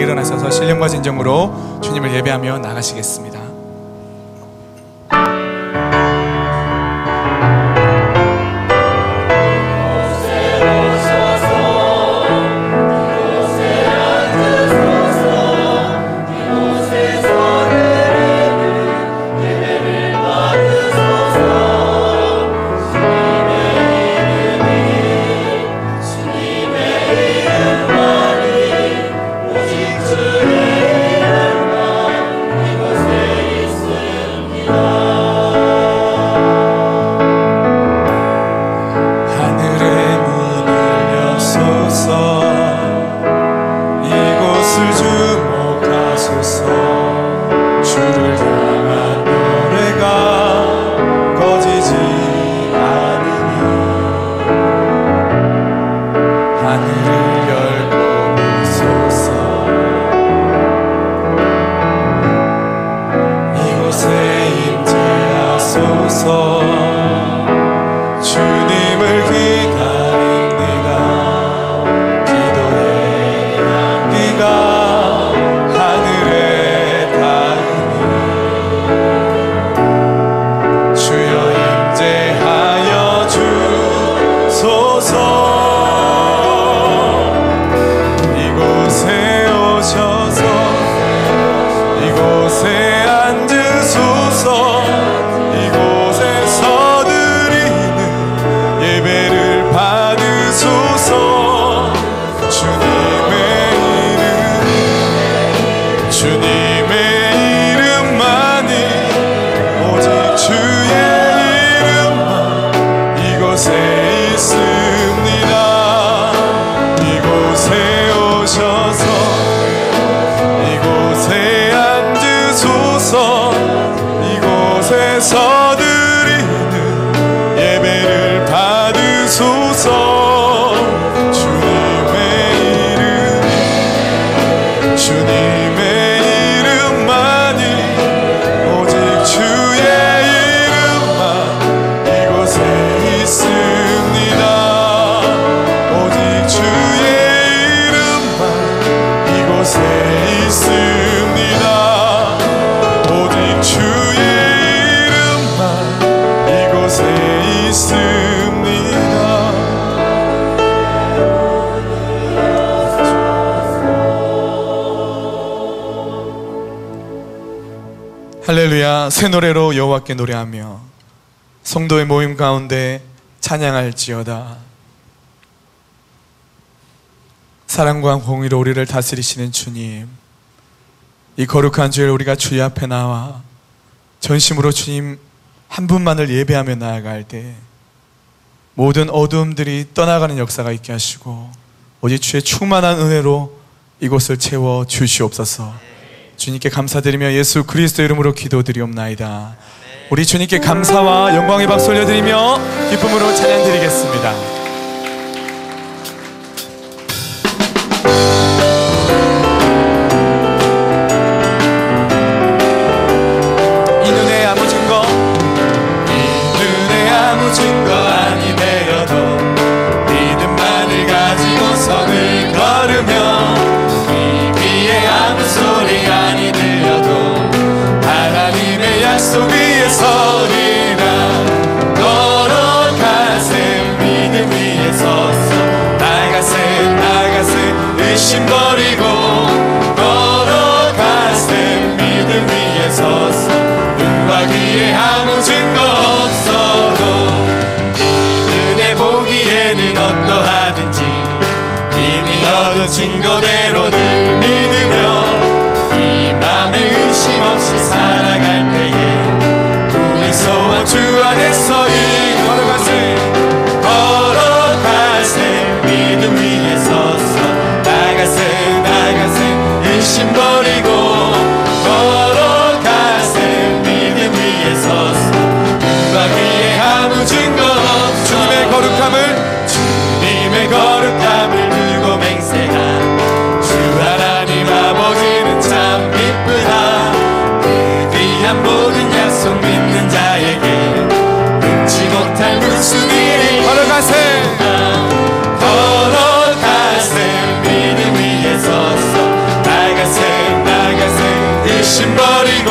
일어나셔서 신령과 진정으로 주님을 예배하며 나가시겠습니다. 할렐루야. 새 노래로 여호와께 노래하며 성도의 모임 가운데 찬양할지어다. 사랑과 공의로 우리를 다스리시는 주님, 이 거룩한 주일 우리가 주의 앞에 나와 전심으로 주님 한 분만을 예배하며 나아갈 때 모든 어두움들이 떠나가는 역사가 있게 하시고 오직 주의 충만한 은혜로 이곳을 채워 주시옵소서. 주님께 감사드리며 예수 그리스도 이름으로 기도드리옵나이다. 우리 주님께 감사와 영광의 박수 올려드리며 기쁨으로 찬양드리겠습니다. 이 눈에 아무 증거 아니 되어도 믿음만을 가지고 선을 걸으며 이 귀에 아무 소리 아니 들려도 하나님의 약속 위에 서리라. 걸어가세 믿음 위에 서서 나가세 의심 버리고 걸어가세 믿음 위에 서서 눈과 귀에 아무 증거 없어도 눈에 보기에는 어떠하든지 이미 얻은 증거대로 늘 믿으며 이 맘에 의심 없이 살아갈 때에 우리 소원 주 안에서 걸어가세 믿음 위에 서서 나가세 의심 버리고 걸어가세 믿음 위에 서서 눈과 귀에 아무 증거 없어 주님의 거룩함을 들고 맹세한 주 하나님 아버지는 참 기쁘다. 그 귀한 모든 약속 믿는 자에게 능치 못할 무슨 일이 걸어가세 믿음 위에 서서 나가세 의심 버리고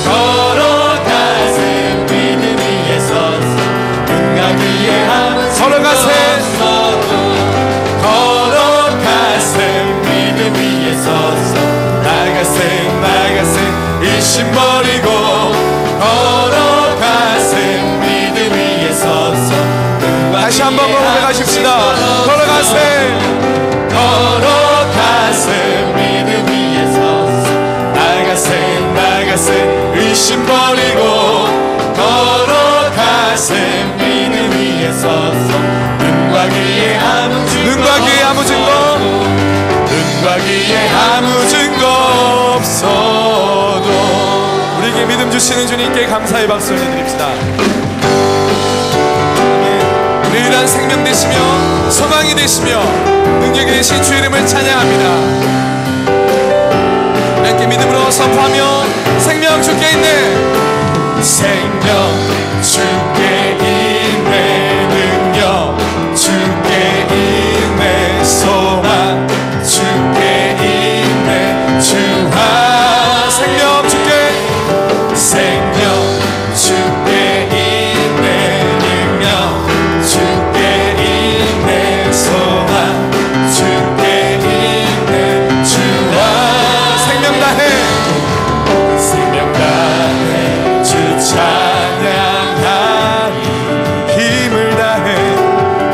걸어가세. 믿음 위에 서서 눈과 귀에 함은 걸어가세. 걸어가세. 믿음 위에 서서 나가세. 나가세. 의심 버리고 걸어가세. 믿음 위에 서서 다시 한번 고백하십시다. 걸어가세. 걸어가세. 믿음 위에 서서 나가세. 나가세. 의심 버리고 걸어가세. 믿음 위에 서서 눈과 귀에 아무 증거 눈과 귀에 아무 증거 눈과 귀에 아무 증거 없어도 우리에게 믿음 주시는 주님께 감사의 박수 올려드립시다. 우리 위한 생명 되시며 소망이 되시며 능력이 되신 주 이름을 찬양합니다. 함께 믿음으로 선포하며 생명 주께 있네. 생명 주께 있네. 능력 주께 있네. 소망 주께 있네. 주하 생명 주께 생명 주께 있네. 능력 주께 있네. 소망 주께 있네. 주하 생명 다해 생명 다해 주 찬양하리. 힘을 다해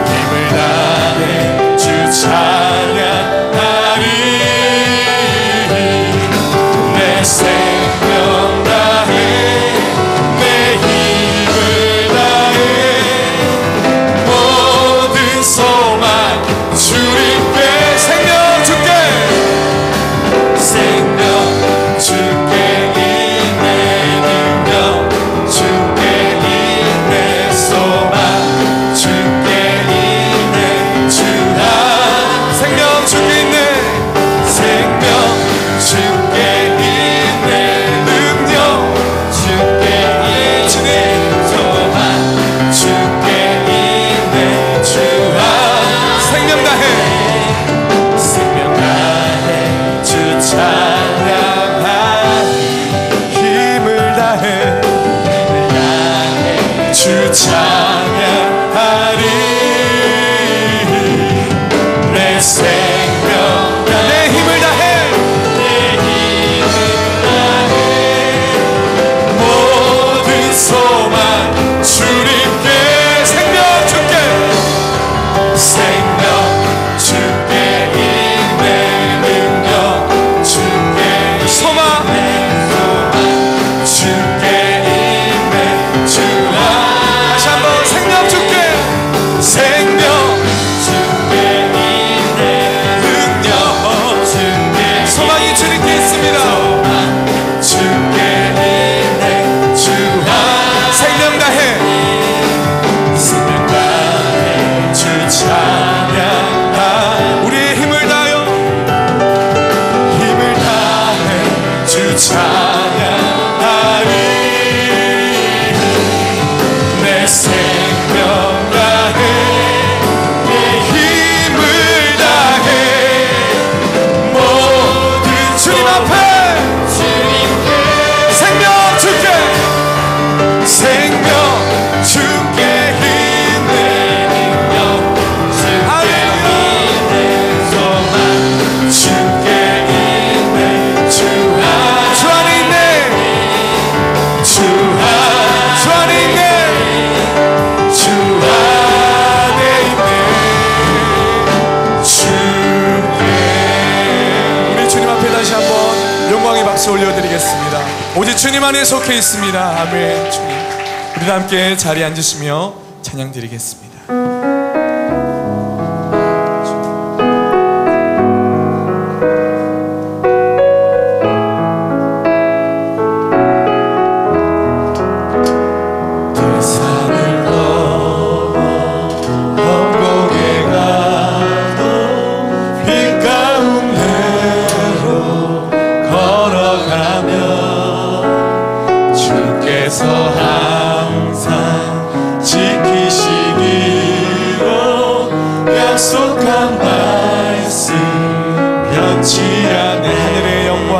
힘을 다해 주 찬양하리. 내 생명 다해 내 힘을 다해 모든 소망 주님께 생명 주께 생명 주께 있네. 능력 주께 있네. 소망 주께 있네. 주하 생명 주께 있네. 생명 주께 있네. 능력 주께 있네. 소망 주께 있네. 주하 생명 다해 생명 다해 주 찬양하리. 힘을 다해 힘을 다해 주 찬양하리. 내 생명 다해 내 힘을 다해 내 힘을 다해 모든 소망 주님께 생명 주께 생명 주께 있네. 능력 주께 소망 주께 있네. 주하 다시 한번 생명 주께 생명 주께 있네. 능력 주께 소망이 주님께 있습니다. 소망 주께 있네. 주하 생명 다해 생명 다해 주 찬양하. 우리의 힘을 다하여 힘을 다해 주 찬양하리. 내 생명 다해 내 힘을 다해 모든 주님 앞에 주님께 생명 주께 생명 주께 있네. 능력 주께 있네. 소망 주께 있네. 주하 주 안에 있네. 주하 주 안에 있네. 주 안에 있네. 주께 우리 주님 앞에 다시 한번 영광의 박수 올려드리겠습니다. 오직 주님 안에 속해 있습니다. 아멘. 주님 우리 함께 자리에 앉으시며 찬양 드리겠습니다. 대산을 넘어 험곡에 가도 빛 가운데로 걸어가면 주께서 항상 지키시기로 약속한 말씀 변치 않네. 하늘의 영광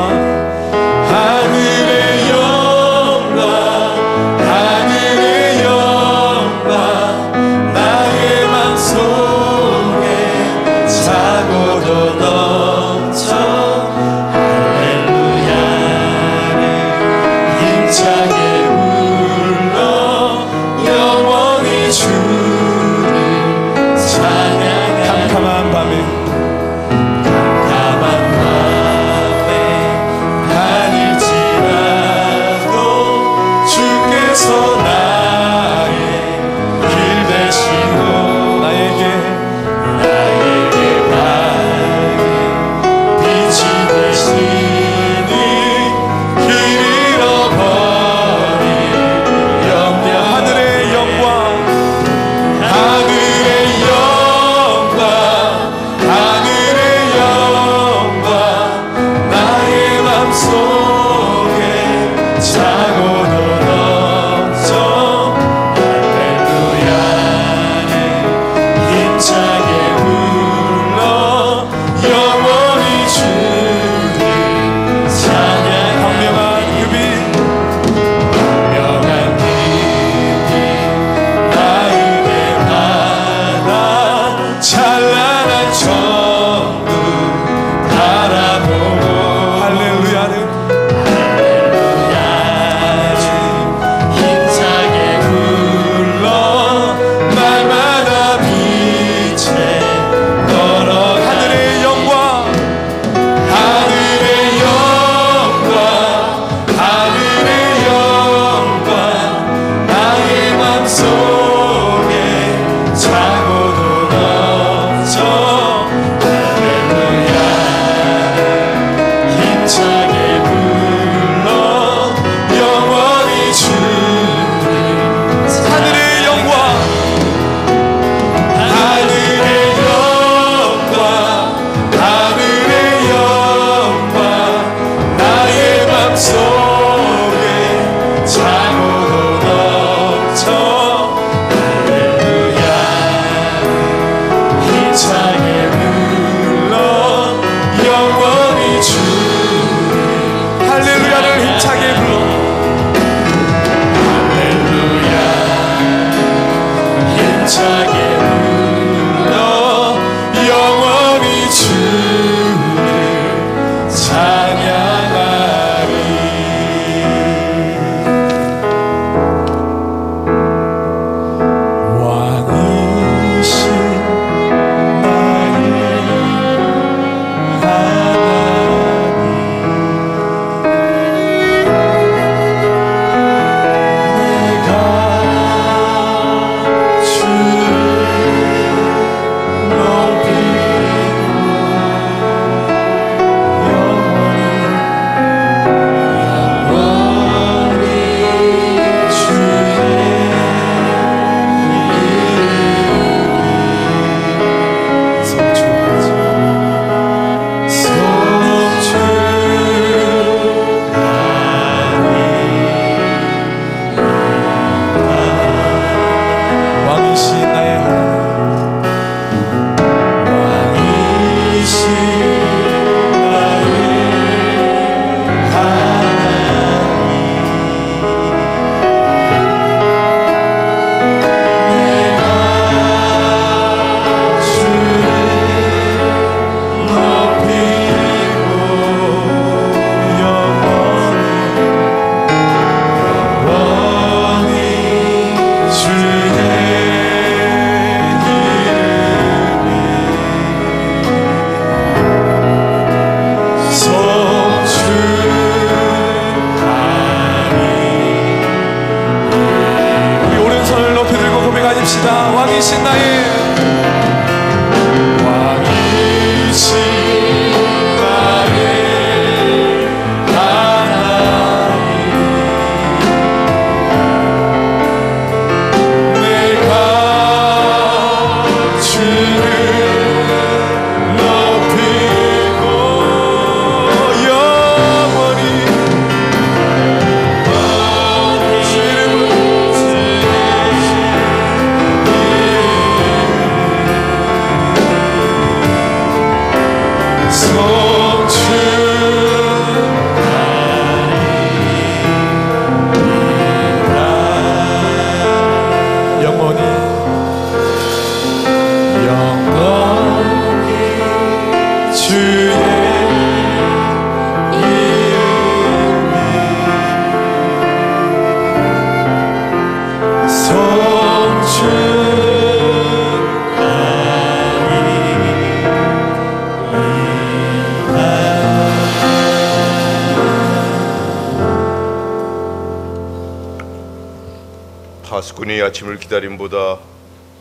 파수꾼이 아침을 기다림보다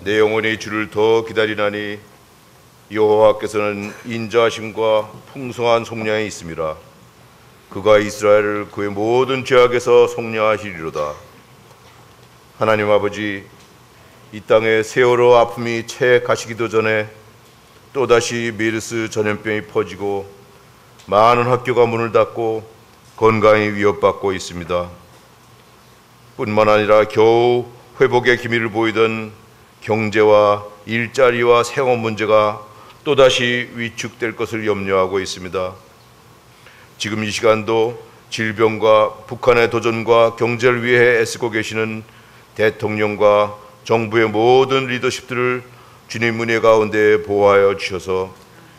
내 영혼이 주를 더 기다리나니 여호와께서는 인자하심과 풍성한 속량이 있음이라. 그가 이스라엘을 그의 모든 죄악에서 속량하시리로다. 하나님 아버지, 이 땅에 세월호 아픔이 채 가시기도 전에 또다시 메르스 전염병이 퍼지고 많은 학교가 문을 닫고 건강이 위협받고 있습니다. 뿐만 아니라 겨우 회복의 기미를 보이던 경제와 일자리와 생업 문제가 또다시 위축될 것을 염려하고 있습니다. 지금 이 시간도 질병과 북한의 도전과 경제를 위해 애쓰고 계시는 대통령과 정부의 모든 리더십들을 주님 은혜 가운데 보호하여 주셔서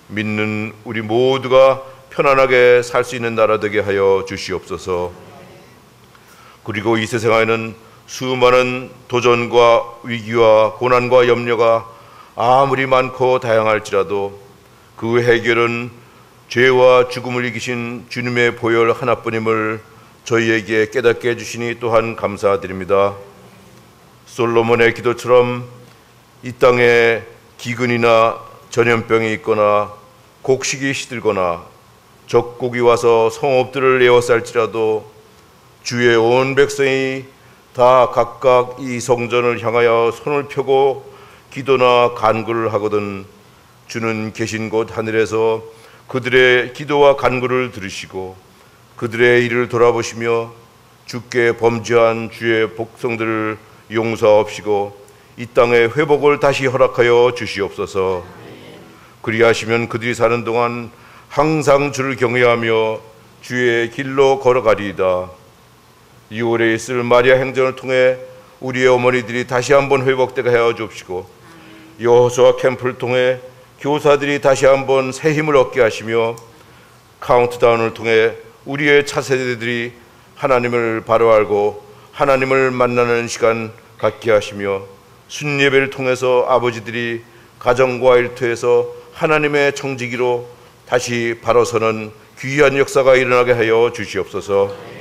믿는 우리 모두가 편안하게 살 수 있는 나라 되게 하여 주시옵소서. 그리고 이 세상에는 수많은 도전과 위기와 고난과 염려가 아무리 많고 다양할지라도 그 해결은 죄와 죽음을 이기신 주님의 보혈 하나뿐임을 저희에게 깨닫게 해주시니 또한 감사드립니다. 솔로몬의 기도처럼 이 땅에 기근이나 전염병이 있거나 곡식이 시들거나 적국이 와서 성읍들을 에워쌀지라도 주의 온 백성이 다 각각 이 성전을 향하여 손을 펴고 기도나 간구를 하거든 주는 계신 곳 하늘에서 그들의 기도와 간구를 들으시고 그들의 일을 돌아보시며 주께 범죄한 주의 백성들을 용서하옵시고 이 땅의 회복을 다시 허락하여 주시옵소서. 그리하시면 그들이 사는 동안 항상 주를 경외하며 주의 길로 걸어가리이다. 6월에 있을 마리아 행전을 통해 우리의 어머니들이 다시 한번 회복되게 하여 주옵시고 여호수아 캠프를 통해 교사들이 다시 한번 새 힘을 얻게 하시며 카운트다운을 통해 우리의 차세대들이 하나님을 바로 알고 하나님을 만나는 시간 갖게 하시며 순예배를 통해서 아버지들이 가정과 일터에서 하나님의 청지기로 다시 바로 서는 귀한 역사가 일어나게 하여 주시옵소서.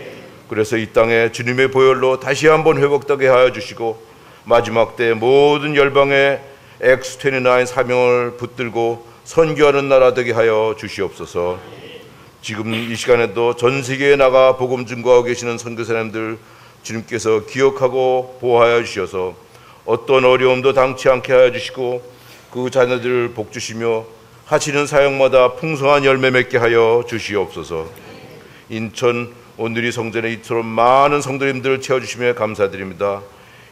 그래서 이 땅에 주님의 보혈로 다시 한번 회복되게 하여 주시고 마지막 때 모든 열방의 X29 사명을 붙들고 선교하는 나라 되게 하여 주시옵소서. 지금 이 시간에도 전 세계에 나가 복음 증거하고 계시는 선교사님들 주님께서 기억하고 보호하여 주셔서 어떤 어려움도 당치 않게 하여 주시고 그 자녀들을 복 주시며 하시는 사역마다 풍성한 열매 맺게 하여 주시옵소서. 인천 온누리 성전에 이처럼 많은 성도님들을 채워주시며 감사드립니다.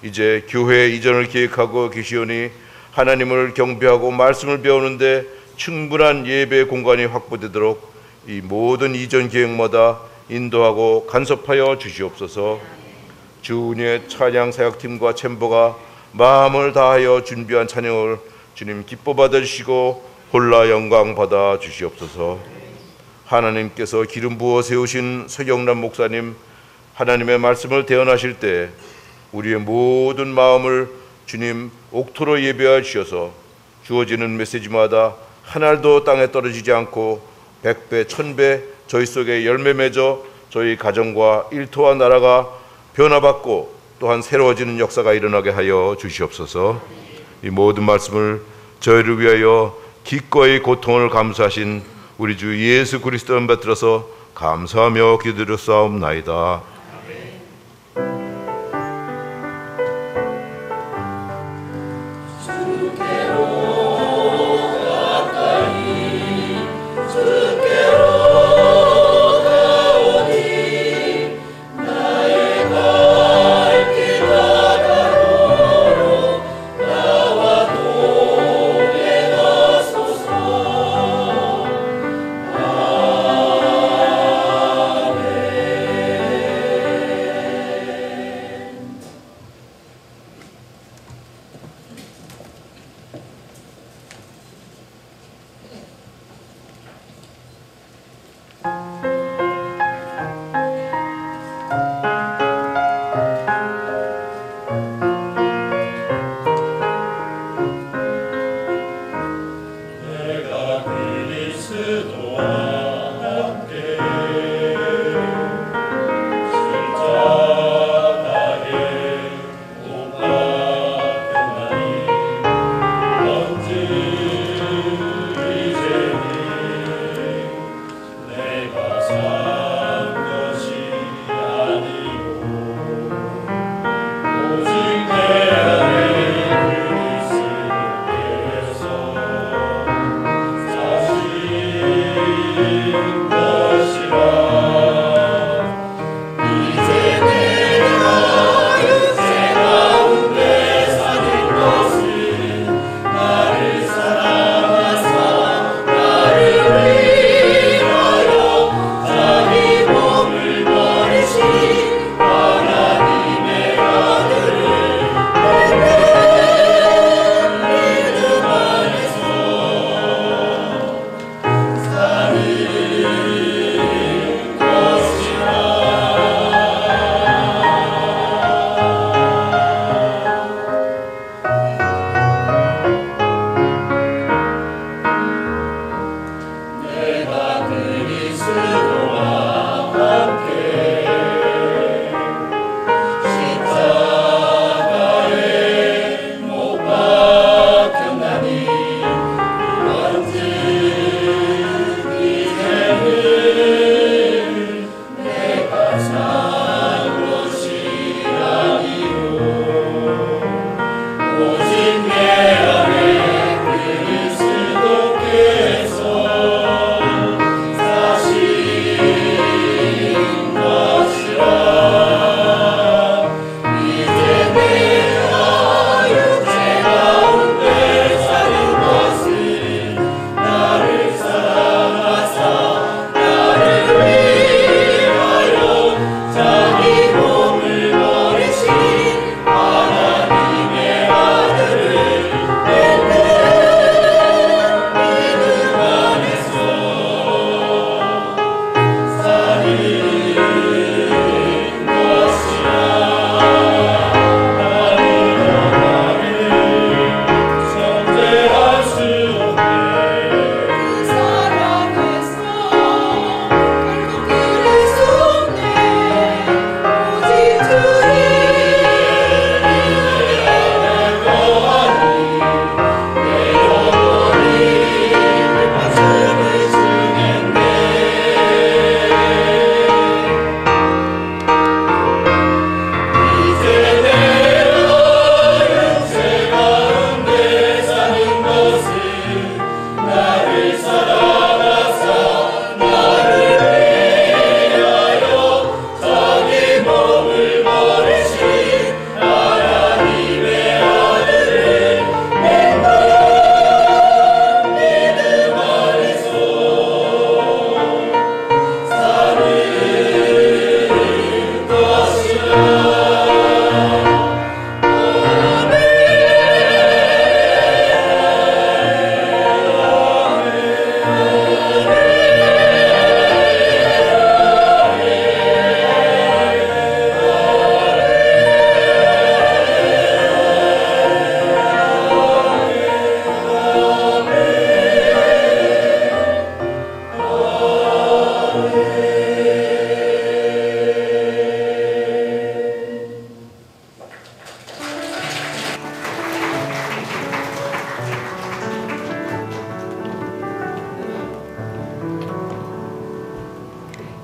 이제 교회 이전을 계획하고 계시오니 하나님을 경배하고 말씀을 배우는데 충분한 예배 공간이 확보되도록 이 모든 이전 계획마다 인도하고 간섭하여 주시옵소서. 주은의 찬양 사역팀과 챔버가 마음을 다하여 준비한 찬양을 주님 기뻐 받아주시고 홀라 영광 받아 주시옵소서. 하나님께서 기름 부어 세우신 서경남 목사님 하나님의 말씀을 대언하실 때 우리의 모든 마음을 주님 옥토로 예배하여 주셔서 주어지는 메시지마다 하나도 땅에 떨어지지 않고 100배 1000배 저희 속에 열매 맺어 저희 가정과 일터와 나라가 변화받고 또한 새로워지는 역사가 일어나게 하여 주시옵소서. 이 모든 말씀을 저희를 위하여 기꺼이 고통을 감수하신 우리 주 예수 그리스도를 받들어서 감사하며 기도드렸사옵나이다.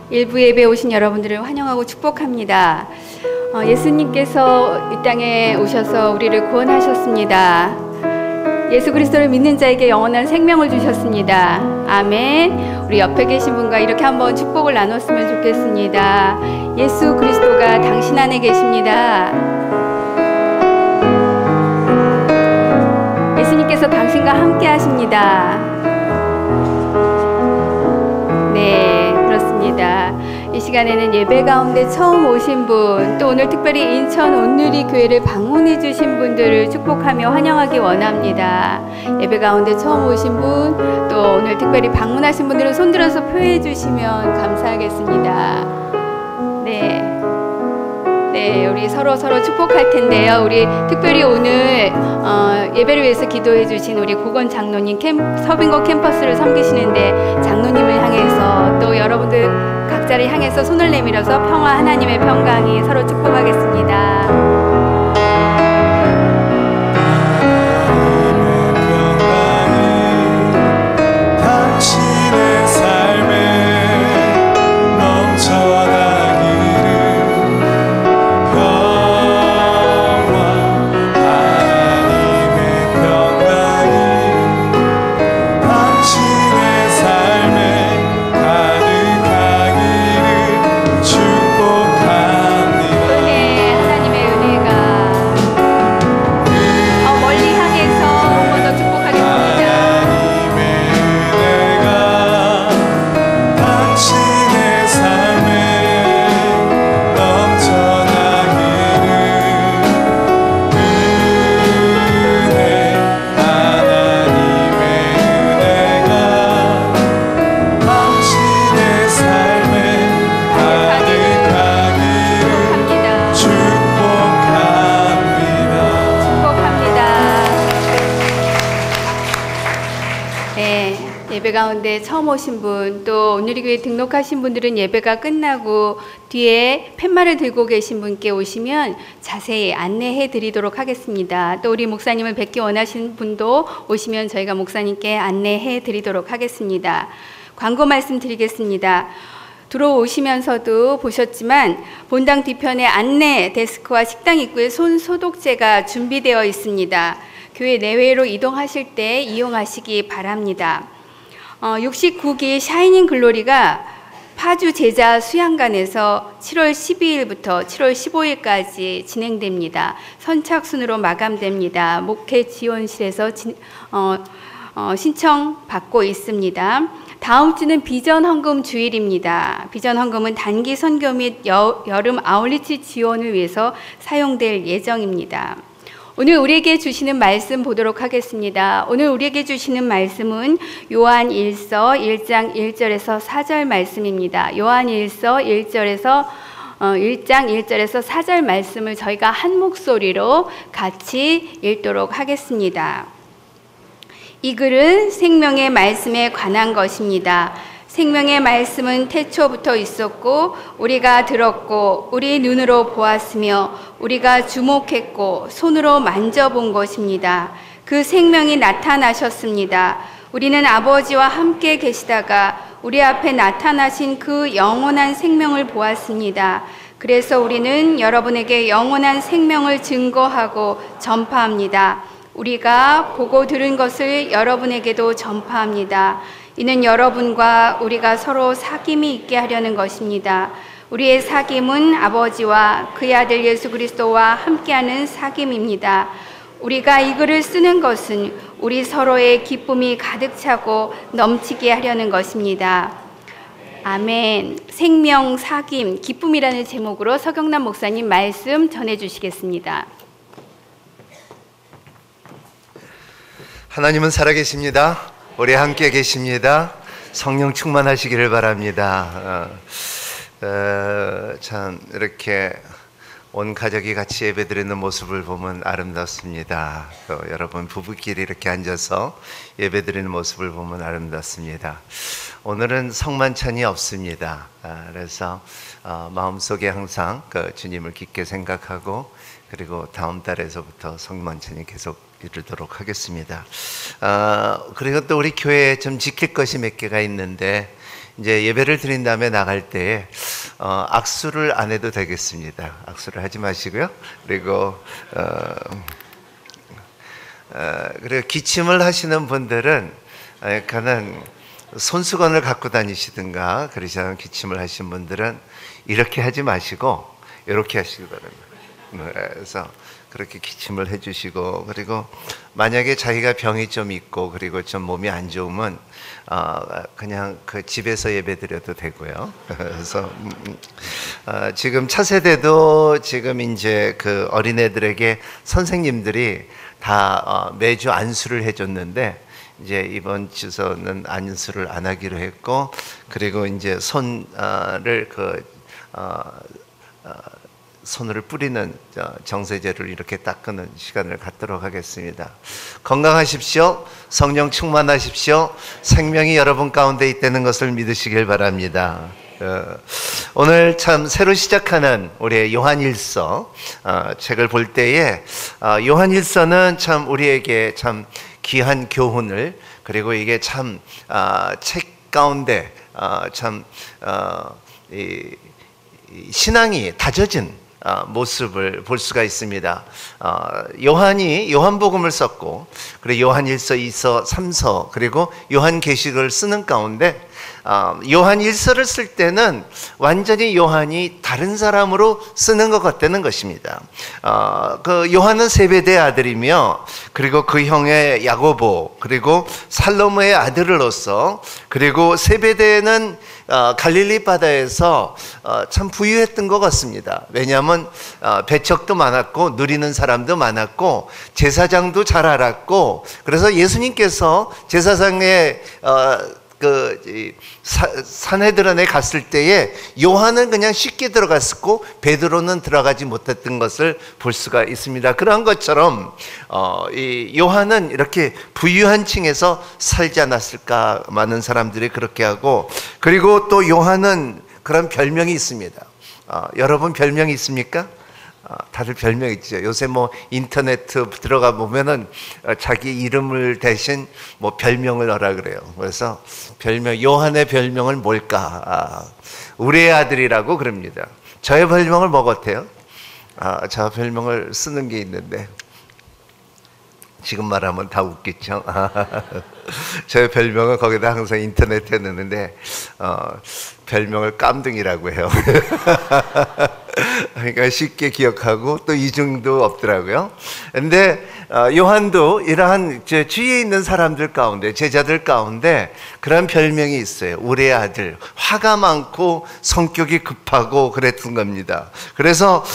일부 예배에 오신 여러분들을 환영하고 축복합니다. 예수님께서 이 땅에 오셔서 우리를 구원하셨습니다. 예수 그리스도를 믿는 자에게 영원한 생명을 주셨습니다. 아멘. 우리 옆에 계신 분과 이렇게 한번 축복을 나눴으면 좋겠습니다. 예수 그리스도가 당신 안에 계십니다. 예수님께서 당신과 함께 하십니다. 네, 그렇습니다. 이 시간에는 예배 가운데 처음 오신 분, 또 오늘 특별히 인천 온누리 교회를 방문해 주신 분들을 축복하며 환영하기 원합니다. 예배 가운데 처음 오신 분, 또 오늘 특별히 방문하신 분들은 손들어서 표해 주시면 감사하겠습니다. 네, 우리 서로 축복할 텐데요. 우리 특별히 오늘 예배를 위해서 기도해 주신 우리 고건 장로님, 서빙고 캠퍼스를 섬기시는데 장로님을 향해서 또 여러분들 각자를 향해서 손을 내밀어서 평화, 하나님의 평강이 서로 축복하겠습니다. 예배 가운데 처음 오신 분, 또 온누리교회 등록하신 분들은 예배가 끝나고 뒤에 팻말을 들고 계신 분께 오시면 자세히 안내해 드리도록 하겠습니다. 또 우리 목사님을 뵙기 원하시는 분도 오시면 저희가 목사님께 안내해 드리도록 하겠습니다. 광고 말씀 드리겠습니다. 들어오시면서도 보셨지만 본당 뒤편에 안내 데스크와 식당 입구에 손 소독제가 준비되어 있습니다. 교회 내외로 이동하실 때 이용하시기 바랍니다. 69기 샤이닝 글로리가 파주 제자 수양관에서 7월 12일부터 7월 15일까지 진행됩니다. 선착순으로 마감됩니다. 목회 지원실에서 신청받고 있습니다. 다음 주는 비전 헌금 주일입니다. 비전 헌금은 단기 선교 및 여름 아울리치 지원을 위해서 사용될 예정입니다. 오늘 우리에게 주시는 말씀 보도록 하겠습니다. 오늘 우리에게 주시는 말씀은 요한 1서 1장 1절에서 4절 말씀입니다. 요한 1서 1장 1절에서 4절 말씀을 저희가 한 목소리로 같이 읽도록 하겠습니다. 이 글은 생명의 말씀에 관한 것입니다. 생명의 말씀은 태초부터 있었고 우리가 들었고 우리 눈으로 보았으며 우리가 주목했고 손으로 만져본 것입니다. 그 생명이 나타나셨습니다. 우리는 아버지와 함께 계시다가 우리 앞에 나타나신 그 영원한 생명을 보았습니다. 그래서 우리는 여러분에게 영원한 생명을 증거하고 전파합니다. 우리가 보고 들은 것을 여러분에게도 전파합니다. 이는 여러분과 우리가 서로 사귐이 있게 하려는 것입니다. 우리의 사귐은 아버지와 그의 아들 예수 그리스도와 함께하는 사귐입니다. 우리가 이 글을 쓰는 것은 우리 서로의 기쁨이 가득 차고 넘치게 하려는 것입니다. 아멘. 생명, 사귐, 기쁨이라는 제목으로 서경남 목사님 말씀 전해주시겠습니다. 하나님은 살아계십니다. 우리 함께 계십니다. 성령 충만하시기를 바랍니다. 참 이렇게 온 가족이 같이 예배드리는 모습을 보면 아름답습니다. 또 여러분 부부끼리 이렇게 앉아서 예배드리는 모습을 보면 아름답습니다. 오늘은 성만찬이 없습니다. 그래서 마음속에 항상 그 주님을 깊게 생각하고 그리고 다음 달에서부터 성만찬이 계속 이루도록 하겠습니다. 그리고 또 우리 교회에 좀 지킬 것이 몇 개가 있는데 이제 예배를 드린 다음에 나갈 때 악수를 안 해도 되겠습니다. 악수를 하지 마시고요. 그리고 그리고 기침을 하시는 분들은 약간은 손수건을 갖고 다니시든가 그러지 않으면 기침을 하신 분들은 이렇게 하지 마시고 이렇게 하시기 바랍니다. 그래서 그렇게 기침을 해주시고, 그리고 만약에 자기가 병이 좀 있고 그리고 좀 몸이 안 좋으면 그냥 그 집에서 예배드려도 되고요. 그래서 지금 차세대도 지금 이제 그 어린애들에게 선생님들이 다 매주 안수를 해줬는데, 이제 이번 주서는 안수를 안 하기로 했고, 그리고 이제 손을 손을 뿌리는 정세제를 이렇게 닦는 시간을 갖도록 하겠습니다. 건강하십시오. 성령 충만하십시오. 생명이 여러분 가운데 있다는 것을 믿으시길 바랍니다. 오늘 참 새로 시작하는 우리의 요한일서 책을 볼 때에 요한일서는 참 우리에게 참 귀한 교훈을, 그리고 이게 참 책 가운데 참 신앙이 다져진 모습을 볼 수가 있습니다. 요한이 요한복음을 썼고, 그리고 요한일서, 2서, 3서, 그리고 요한계시록을 쓰는 가운데 요한일서를 쓸 때는 완전히 요한이 다른 사람으로 쓰는 것 같다는 것입니다. 그 요한은 세베대의 아들이며, 그리고 그 형의 야고보, 그리고 살로모의 아들로서, 그리고 세베대는 갈릴리 바다에서 참 부유했던 것 같습니다. 왜냐하면 배척도 많았고 누리는 사람도 많았고 제사장도 잘 알았고, 그래서 예수님께서 제사장의 산헤드론에 갔을 때에 요한은 그냥 쉽게 들어갔었고 베드로는 들어가지 못했던 것을 볼 수가 있습니다. 그런 것처럼 이 요한은 이렇게 부유한 층에서 살지 않았을까, 많은 사람들이 그렇게 하고, 그리고 또 요한은 그런 별명이 있습니다. 여러분 별명이 있습니까? 다들 별명 있죠. 요새 뭐 인터넷 들어가 보면은 자기 이름을 대신 뭐 별명을 하라 그래요. 그래서 별명, 요한의 별명은 뭘까? 우리의 아들이라고 그럽니다. 저의 별명을 뭐 같아요? 저 별명을 쓰는 게 있는데 지금 말하면 다 웃겠죠. 저의 별명은 거기다 항상 인터넷에 넣는데 별명을 깜둥이라고 해요. 그러니까 쉽게 기억하고 또 이중도 없더라고요. 근데 요한도 이러한 주위에 있는 사람들 가운데, 제자들 가운데 그런 별명이 있어요. 우리의 아들, 화가 많고 성격이 급하고 그랬던 겁니다. 그래서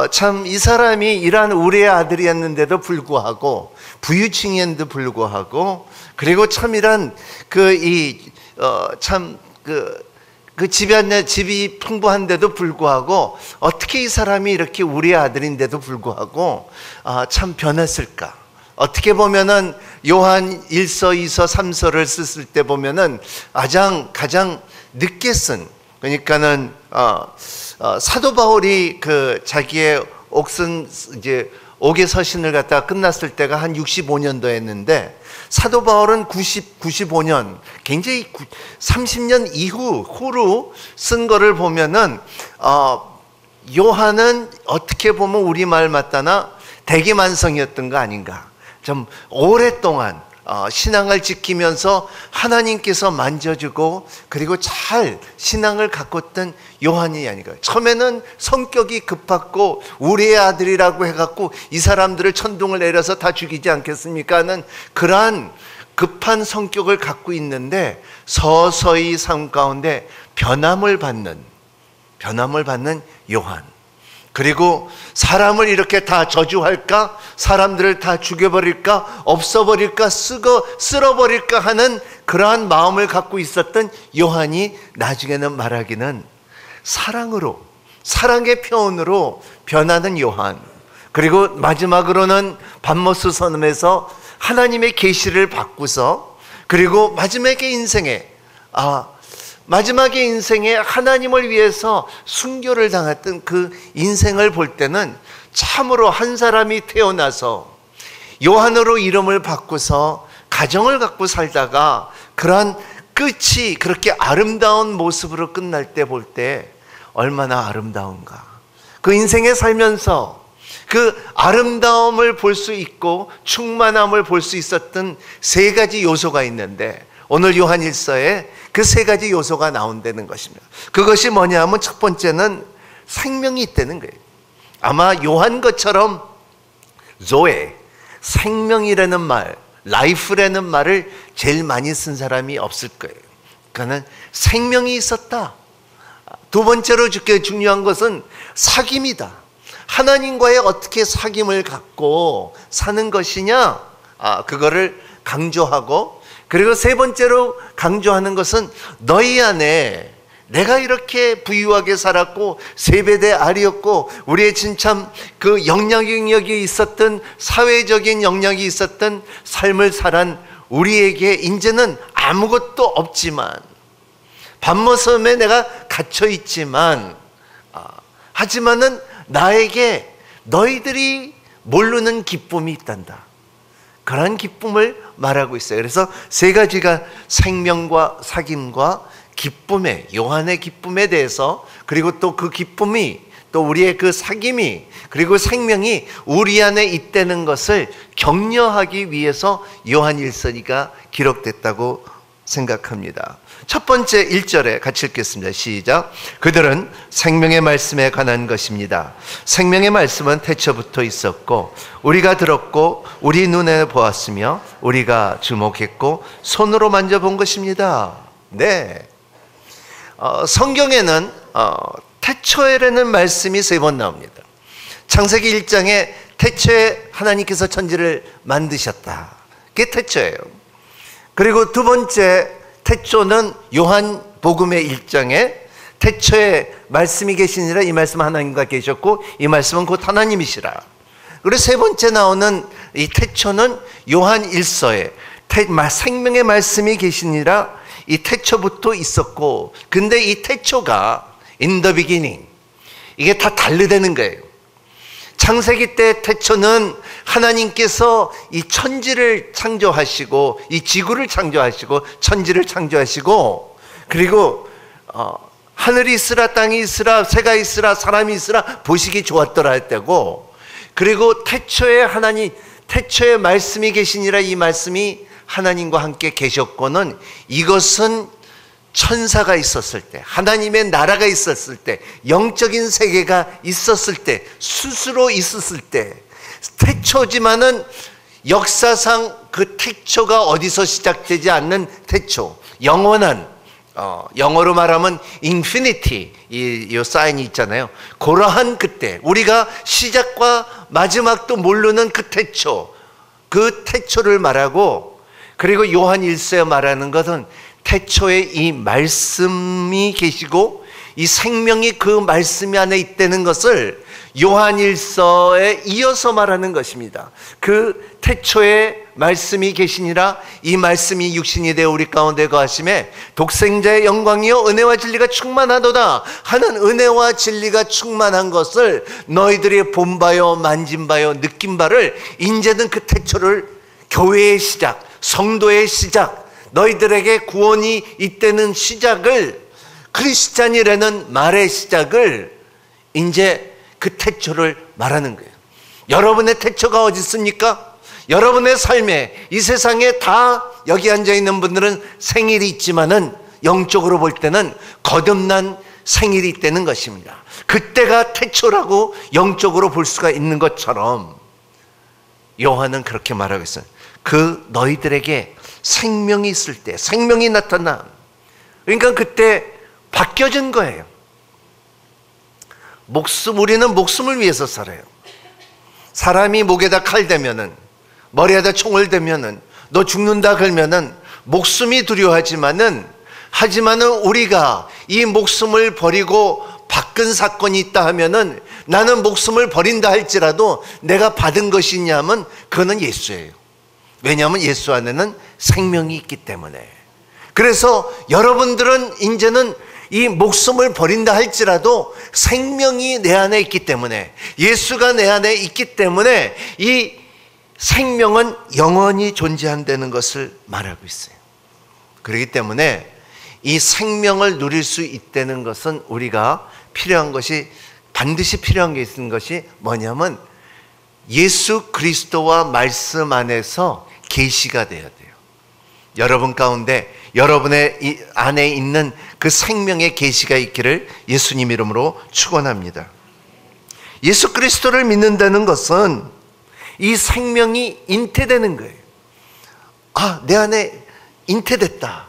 참 이 사람이 이러한 우리의 아들이었는데도 불구하고, 부유층인데도 불구하고, 그리고 참 이런 집이 풍부한데도 불구하고 어떻게 이 사람이 이렇게 우리의 아들인데도 불구하고 참 변했을까? 어떻게 보면은 요한 1서, 2서, 3서를 썼을 때 보면은 가장 늦게 쓴, 그러니까는 사도 바울이 그 자기의 옥의 서신을 갖다가 끝났을 때가 한 65년도 했는데, 사도 바울은 95년, 굉장히 30년 후로 쓴 거를 보면은 요한은 어떻게 보면 우리말 맞다나 대기만성이었던 거 아닌가. 좀 오랫동안 신앙을 지키면서 하나님께서 만져주고, 그리고 잘 신앙을 가꿨던 요한이 아닌가. 처음에는 성격이 급했고 우리의 아들이라고 해갖고 이 사람들을 천둥을 내려서 다 죽이지 않겠습니까 하는 그러한 급한 성격을 갖고 있는데, 서서히 삶 가운데 변함을 받는 요한. 그리고 사람을 이렇게 다 저주할까? 사람들을 다 죽여버릴까? 없어버릴까? 쓸어버릴까? 하는 그러한 마음을 갖고 있었던 요한이 나중에는 말하기는 사랑의 표현으로 변하는 요한. 그리고 마지막으로는 반모스 선언에서 하나님의 계시를 받고서, 그리고 마지막의 인생에 하나님을 위해서 순교를 당했던 그 인생을 볼 때는 참으로 한 사람이 태어나서 요한으로 이름을 바꾸서 가정을 갖고 살다가 그러한 끝이 그렇게 아름다운 모습으로 끝날 때 볼 때 얼마나 아름다운가. 그 인생에 살면서 그 아름다움을 볼 수 있고 충만함을 볼 수 있었던 세 가지 요소가 있는데 오늘 요한일서에 그 세 가지 요소가 나온다는 것입니다. 그것이 뭐냐 하면 첫 번째는 생명이 있다는 거예요. 아마 요한 것처럼 조에, 생명이라는 말, 라이프라는 말을 제일 많이 쓴 사람이 없을 거예요. 그러니까 생명이 있었다. 두 번째로 중요한 것은 사귐이다. 하나님과의 어떻게 사귐을 갖고 사는 것이냐, 그거를 강조하고, 그리고 세 번째로 강조하는 것은 너희 안에 내가 이렇게 부유하게 살았고 세배대 아리였고 우리의 진참 그 영향력이 있었던 사회적인 영향이 있었던 삶을 살한 우리에게 이제는 아무것도 없지만 밤모섬에 내가 갇혀 있지만 하지만은 나에게 너희들이 모르는 기쁨이 있단다. 그런 기쁨을 말하고 있어요. 그래서 세 가지가 생명과 사귐과 기쁨의, 요한의 기쁨에 대해서, 그리고 또 그 기쁨이, 또 우리의 그 사귐이, 그리고 생명이 우리 안에 있다는 것을 격려하기 위해서 요한일서가 기록됐다고 생각합니다. 첫 번째 1절에 같이 읽겠습니다. 시작. 그들은 생명의 말씀에 관한 것입니다. 생명의 말씀은 태초부터 있었고 우리가 들었고 우리 눈에 보았으며 우리가 주목했고 손으로 만져본 것입니다. 네. 성경에는 태초에라는 말씀이 3번 나옵니다. 창세기 1장에 태초에 하나님께서 천지를 만드셨다. 그게 태초예요. 그리고 두 번째 태초는 요한복음의 1장에 태초에 말씀이 계시니라, 이 말씀은 하나님과 계셨고 이 말씀은 곧 하나님이시라. 그리고 세 번째 나오는 이 태초는 요한일서에 생명의 말씀이 계시니라, 이 태초부터 있었고, 근데 이 태초가 in the beginning, 이게 다 다르다는 거예요. 창세기 때 태초는 하나님께서 이 천지를 창조하시고 이 지구를 창조하시고 천지를 창조하시고, 그리고 하늘이 있으라 땅이 있으라 새가 있으라 사람이 있으라 보시기 좋았더라 할 때고, 그리고 태초에 하나님, 태초에 말씀이 계시니라, 이 말씀이 하나님과 함께 계셨고는 이것은 천사가 있었을 때, 하나님의 나라가 있었을 때, 영적인 세계가 있었을 때, 스스로 있었을 때 태초지만은 역사상 그 태초가 어디서 시작되지 않는 태초, 영원한, 영어로 말하면 infinity, 이 사인이 있잖아요. 그러한 그때 우리가 시작과 마지막도 모르는 그 태초, 그 태초를 말하고, 그리고 요한일서에 말하는 것은 태초에 이 말씀이 계시고 이 생명이 그 말씀 안에 있다는 것을 요한일서에 이어서 말하는 것입니다. 그 태초에 말씀이 계시니라, 이 말씀이 육신이 되어 우리 가운데 거하심에 독생자의 영광이요 은혜와 진리가 충만하도다 하는 은혜와 진리가 충만한 것을 너희들이 본 바요 만진 바요 느낀 바를, 이제는 그 태초를 교회의 시작, 성도의 시작, 너희들에게 구원이 있다는 시작을, 크리스찬이라는 말의 시작을, 이제 그 태초를 말하는 거예요. 여러분의 태초가 어디 있습니까? 여러분의 삶에, 이 세상에 다 여기 앉아 있는 분들은 생일이 있지만은 영적으로 볼 때는 거듭난 생일이 있다는 것입니다. 그때가 태초라고 영적으로 볼 수가 있는 것처럼 요한은 그렇게 말하고 있어요. 그 너희들에게 생명이 있을 때, 생명이 나타나, 그러니까 그때 바뀌어진 거예요. 우리는 목숨을 위해서 살아요. 사람이 목에다 칼 대면은, 머리에다 총을 대면은, 너 죽는다 그러면은 목숨이 두려워하지만은, 하지만은 우리가 이 목숨을 버리고 바꾼 사건이 있다 하면은, 나는 목숨을 버린다 할지라도 내가 받은 것이 있냐면 그거는 예수예요. 왜냐하면 예수 안에는 생명이 있기 때문에. 그래서 여러분들은 이제는 이 목숨을 버린다 할지라도 생명이 내 안에 있기 때문에, 예수가 내 안에 있기 때문에 이 생명은 영원히 존재한다는 것을 말하고 있어요. 그렇기 때문에 이 생명을 누릴 수 있다는 것은 우리가 필요한 것이, 반드시 필요한 게 있는 것이 뭐냐면 예수 그리스도와 말씀 안에서 계시가 되어야 돼요. 여러분 가운데, 여러분의 안에 있는 그 생명의 계시가 있기를 예수님 이름으로 축원합니다. 예수 그리스도를 믿는다는 것은 이 생명이 잉태되는 거예요. 아, 내 안에 잉태됐다.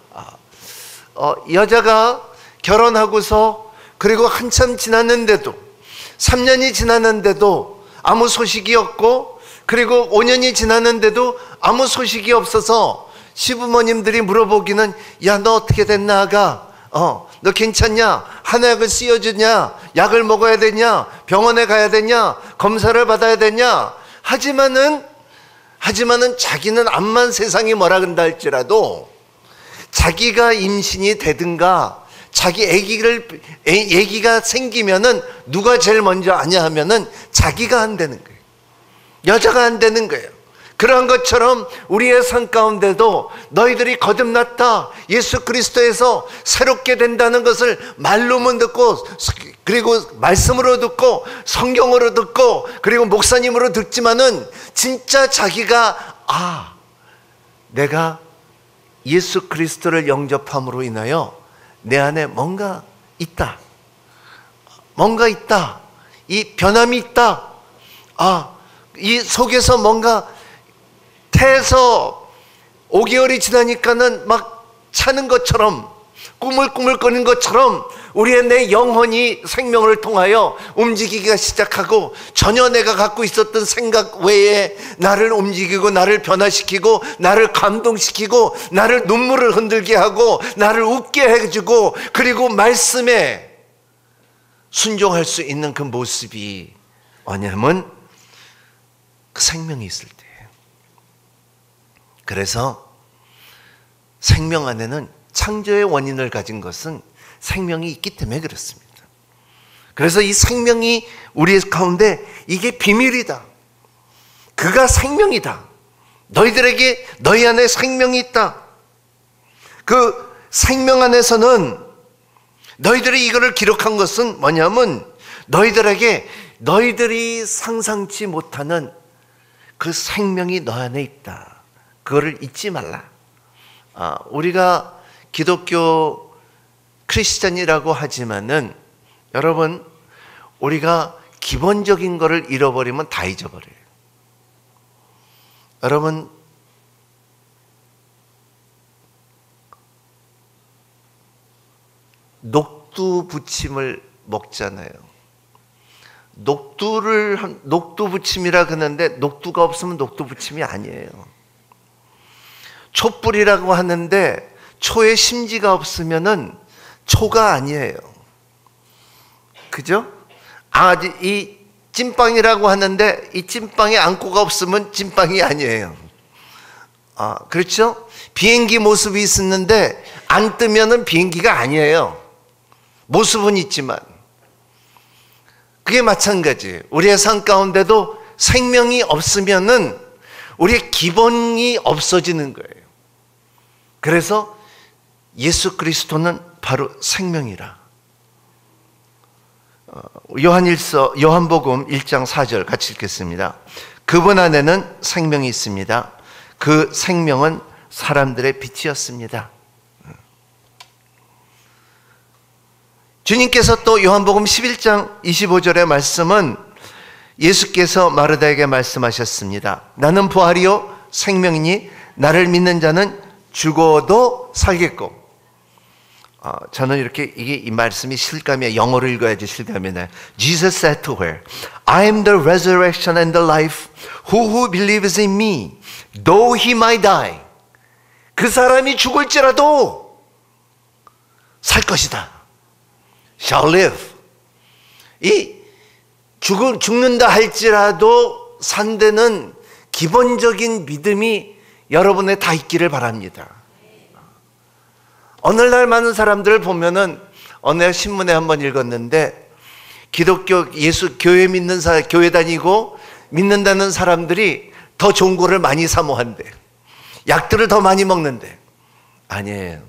여자가 결혼하고서 그리고 한참 지났는데도, 3년이 지났는데도 아무 소식이 없고, 그리고 5년이 지났는데도 아무 소식이 없어서 시부모님들이 물어보기는, 야, 너 어떻게 됐나 아가? 너 괜찮냐? 한약을 씌워주냐? 약을 먹어야 되냐? 병원에 가야 되냐? 검사를 받아야 되냐? 하지만은 자기는 암만 세상이 뭐라 그런다 할지라도 자기가 임신이 되든가 자기 아기가 생기면은 누가 제일 먼저 아냐 하면은 자기가 안 되는 거예요. 여자가 안 되는 거예요. 그러한 것처럼 우리의 삶 가운데도 너희들이 거듭났다, 예수 그리스도에서 새롭게 된다는 것을 말로만 듣고, 그리고 말씀으로 듣고, 성경으로 듣고, 그리고 목사님으로 듣지만은 진짜 자기가 내가 예수 그리스도를 영접함으로 인하여 내 안에 뭔가 있다, 이 변함이 있다, 이 속에서 뭔가 태에서 5개월이 지나니까는 막 차는 것처럼, 꾸물꾸물거리는 것처럼 우리의 내 영혼이 생명을 통하여 움직이기가 시작하고, 전혀 내가 갖고 있었던 생각 외에 나를 움직이고 나를 변화시키고 나를 감동시키고 나를 눈물을 흔들게 하고 나를 웃게 해주고, 그리고 말씀에 순종할 수 있는 그 모습이 뭐냐면 그 생명이 있을 때. 그래서 생명 안에는 창조의 원인을 가진 것은 생명이 있기 때문에 그렇습니다. 그래서 이 생명이 우리 가운데, 이게 비밀이다. 그가 생명이다. 너희 안에 생명이 있다. 그 생명 안에서는 너희들이 이거를 기록한 것은 뭐냐면 너희들에게 너희들이 상상치 못하는 그 생명이 너 안에 있다. 그거를 잊지 말라. 우리가 기독교 크리스찬이라고 하지만은 여러분, 우리가 기본적인 거를 잃어버리면 다 잊어버려요. 여러분, 녹두 부침을 먹잖아요. 녹두 부침이라 그러는데 녹두가 없으면 녹두 부침이 아니에요. 촛불이라고 하는데 초에 심지가 없으면은 초가 아니에요. 그죠? 이 찐빵이라고 하는데 이 찐빵에 안고가 없으면 찐빵이 아니에요. 그렇죠? 비행기 모습이 있었는데 안 뜨면은 비행기가 아니에요. 모습은 있지만. 그게 마찬가지예요. 우리의 삶 가운데도 생명이 없으면은 우리의 기본이 없어지는 거예요. 그래서 예수 그리스도는 바로 생명이라. 요한복음 1장 4절 같이 읽겠습니다. 그분 안에는 생명이 있습니다. 그 생명은 사람들의 빛이었습니다. 주님께서 또 요한복음 11장 25절의 말씀은 예수께서 마르다에게 말씀하셨습니다. 나는 부활이요 생명이니 나를 믿는 자는 죽어도 살겠고. 저는 이렇게 이 말씀이 실감이에요. 영어로 읽어야지 실감이네. Jesus said to her, I am the resurrection and the life. Who believes in me, though he might die. 그 사람이 죽을지라도 살 것이다. Shall live. 이 죽는다 할지라도 산다는 기본적인 믿음이 여러분에 다 있기를 바랍니다. 오늘날 많은 사람들을 보면은 어느 신문에 한번 읽었는데 기독교 예수 교회 믿는 교회 다니고 믿는다는 사람들이 더 좋은 거를 많이 사모한대. 약들을 더 많이 먹는데. 아니에요.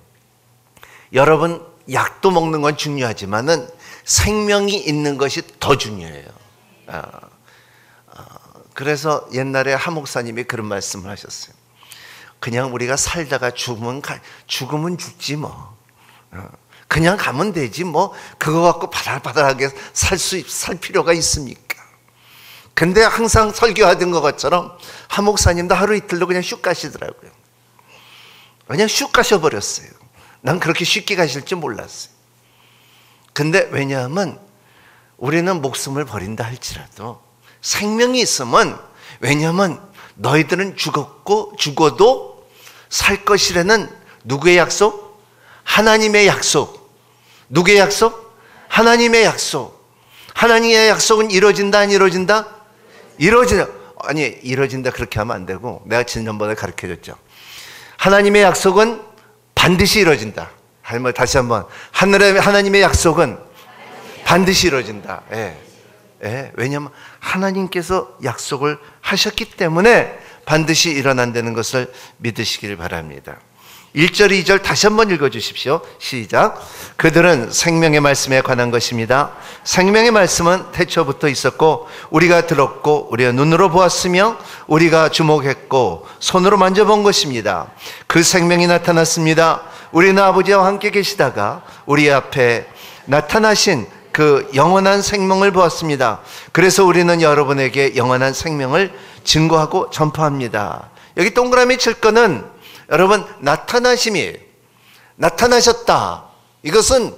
여러분, 약도 먹는 건 중요하지만은 생명이 있는 것이 더 중요해요. 그래서 옛날에 하 목사님이 그런 말씀을 하셨어요. 그냥 우리가 살다가 죽으면 죽지 뭐. 그냥 가면 되지 뭐. 그거 갖고 바달바달하게 살 필요가 있습니까? 근데 항상 설교하던 것처럼 하 목사님도 하루 이틀로 그냥 슉 가시더라고요. 그냥 슉 가셔버렸어요. 난 그렇게 쉽게 가실 줄 몰랐어요. 근데 왜냐하면 우리는 목숨을 버린다 할지라도 생명이 있으면, 왜냐하면 너희들은 죽어도 살 것이라는 누구의 약속? 하나님의 약속. 누구의 약속? 하나님의 약속. 하나님의 약속은 이루어진다 안 이루어진다? 이루어진다. 아니, 이루어진다 그렇게 하면 안 되고, 내가 지난번에 가르쳐줬죠. 하나님의 약속은 반드시 이루어진다. 다시 한번, 하나님의 약속은 반드시 이루어진다. 왜냐하면 하나님께서 약속을 하셨기 때문에 반드시 일어난다는 것을 믿으시길 바랍니다. 1절 2절 다시 한번 읽어주십시오. 시작. 그들은 생명의 말씀에 관한 것입니다. 생명의 말씀은 태초부터 있었고 우리가 들었고 우리가 눈으로 보았으며 우리가 주목했고 손으로 만져본 것입니다. 그 생명이 나타났습니다. 우리는 아버지와 함께 계시다가 우리 앞에 나타나신 그 영원한 생명을 보았습니다. 그래서 우리는 여러분에게 영원한 생명을 증거하고 전파합니다. 여기 동그라미 칠 거는 여러분, 나타나심이에요. 나타나셨다. 이것은,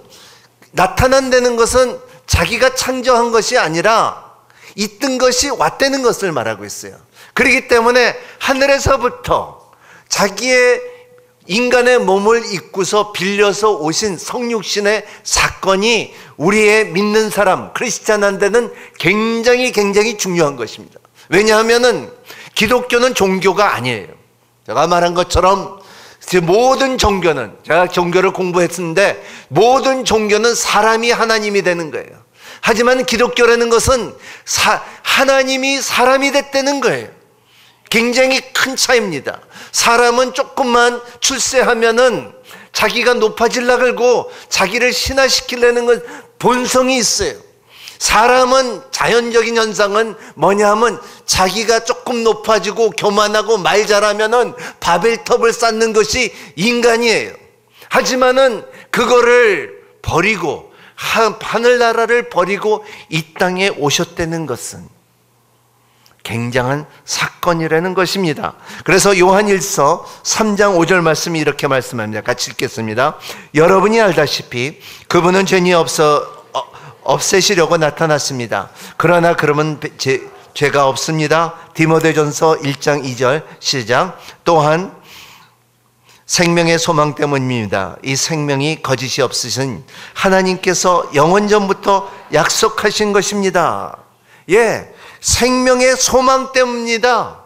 나타난다는 것은 자기가 창조한 것이 아니라 있던 것이 왔다는 것을 말하고 있어요. 그렇기 때문에 하늘에서부터 자기의 인간의 몸을 입고서 빌려서 오신 성육신의 사건이 우리의 믿는 사람, 크리스찬한테는 굉장히 중요한 것입니다. 왜냐하면은 기독교는 종교가 아니에요. 제가 말한 것처럼 모든 종교는, 제가 종교를 공부했는데 모든 종교는 사람이 하나님이 되는 거예요. 하지만 기독교라는 것은 하나님이 사람이 됐다는 거예요. 굉장히 큰 차이입니다. 사람은 조금만 출세하면은 자기가 높아지려고 하고 자기를 신화시키려는 건 본성이 있어요. 사람은 자연적인 현상은 뭐냐 하면 자기가 조금 높아지고 교만하고 말 잘하면은 바벨탑을 쌓는 것이 인간이에요. 하지만은 그거를 버리고 하늘나라를 버리고 이 땅에 오셨다는 것은 굉장한 사건이라는 것입니다. 그래서 요한일서 3장 5절 말씀이 이렇게 말씀합니다. 같이 읽겠습니다. 여러분이 알다시피 그분은 죄이 없애시려고 나타났습니다. 그러나 그러면 죄가 없습니다. 디모데전서 1장 2절 시작. 또한 생명의 소망 때문입니다. 이 생명이 거짓이 없으신 하나님께서 영원전부터 약속하신 것입니다. 생명의 소망 때문입니다.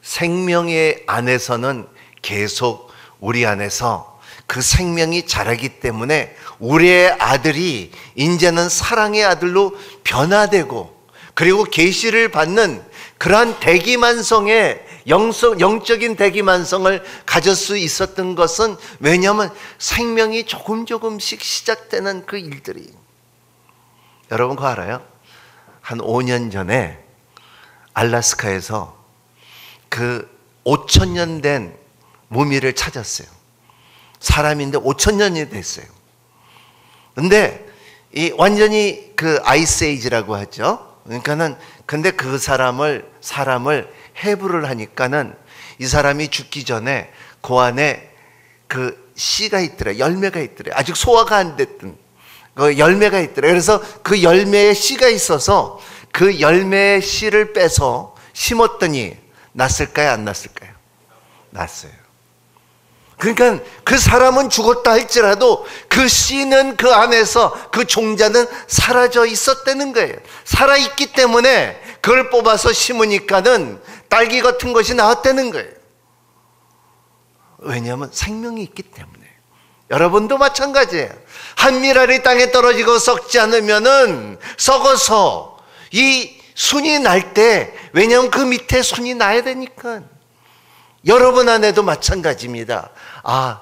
생명의 안에서는 계속 우리 안에서 그 생명이 자라기 때문에 우리의 아들이 이제는 사랑의 아들로 변화되고, 그리고 계시를 받는 그러한 대기만성의 영적인 대기만성을 가질 수 있었던 것은, 왜냐하면 생명이 조금씩 시작되는 그 일들이, 여러분 그거 알아요? 한 5년 전에 알래스카에서 그 5,000년 된 무미를 찾았어요. 사람인데 5,000년이 됐어요. 근데 이 완전히 그 아이스에이지라고 하죠. 그러니까는 근데 그 사람을 해부를 하니까는 이 사람이 죽기 전에 그 안에 그 씨가 있더래, 열매가 있더래. 아직 소화가 안 됐던 그 열매가 있더래. 그래서 그 열매에 씨가 있어서 그 열매의 씨를 빼서 심었더니 났을까요, 안 났을까요? 났어요. 그러니까 그 사람은 죽었다 할지라도 그 씨는 그 안에서, 그 종자는 사라져 있었다는 거예요. 살아있기 때문에 그걸 뽑아서 심으니까는 딸기 같은 것이 나왔다는 거예요. 왜냐하면 생명이 있기 때문에. 여러분도 마찬가지예요. 한 밀알이 땅에 떨어지고 썩지 않으면은 썩어서 이 순이 날 때, 왜냐하면 그 밑에 순이 나야 되니까. 여러분 안에도 마찬가지입니다.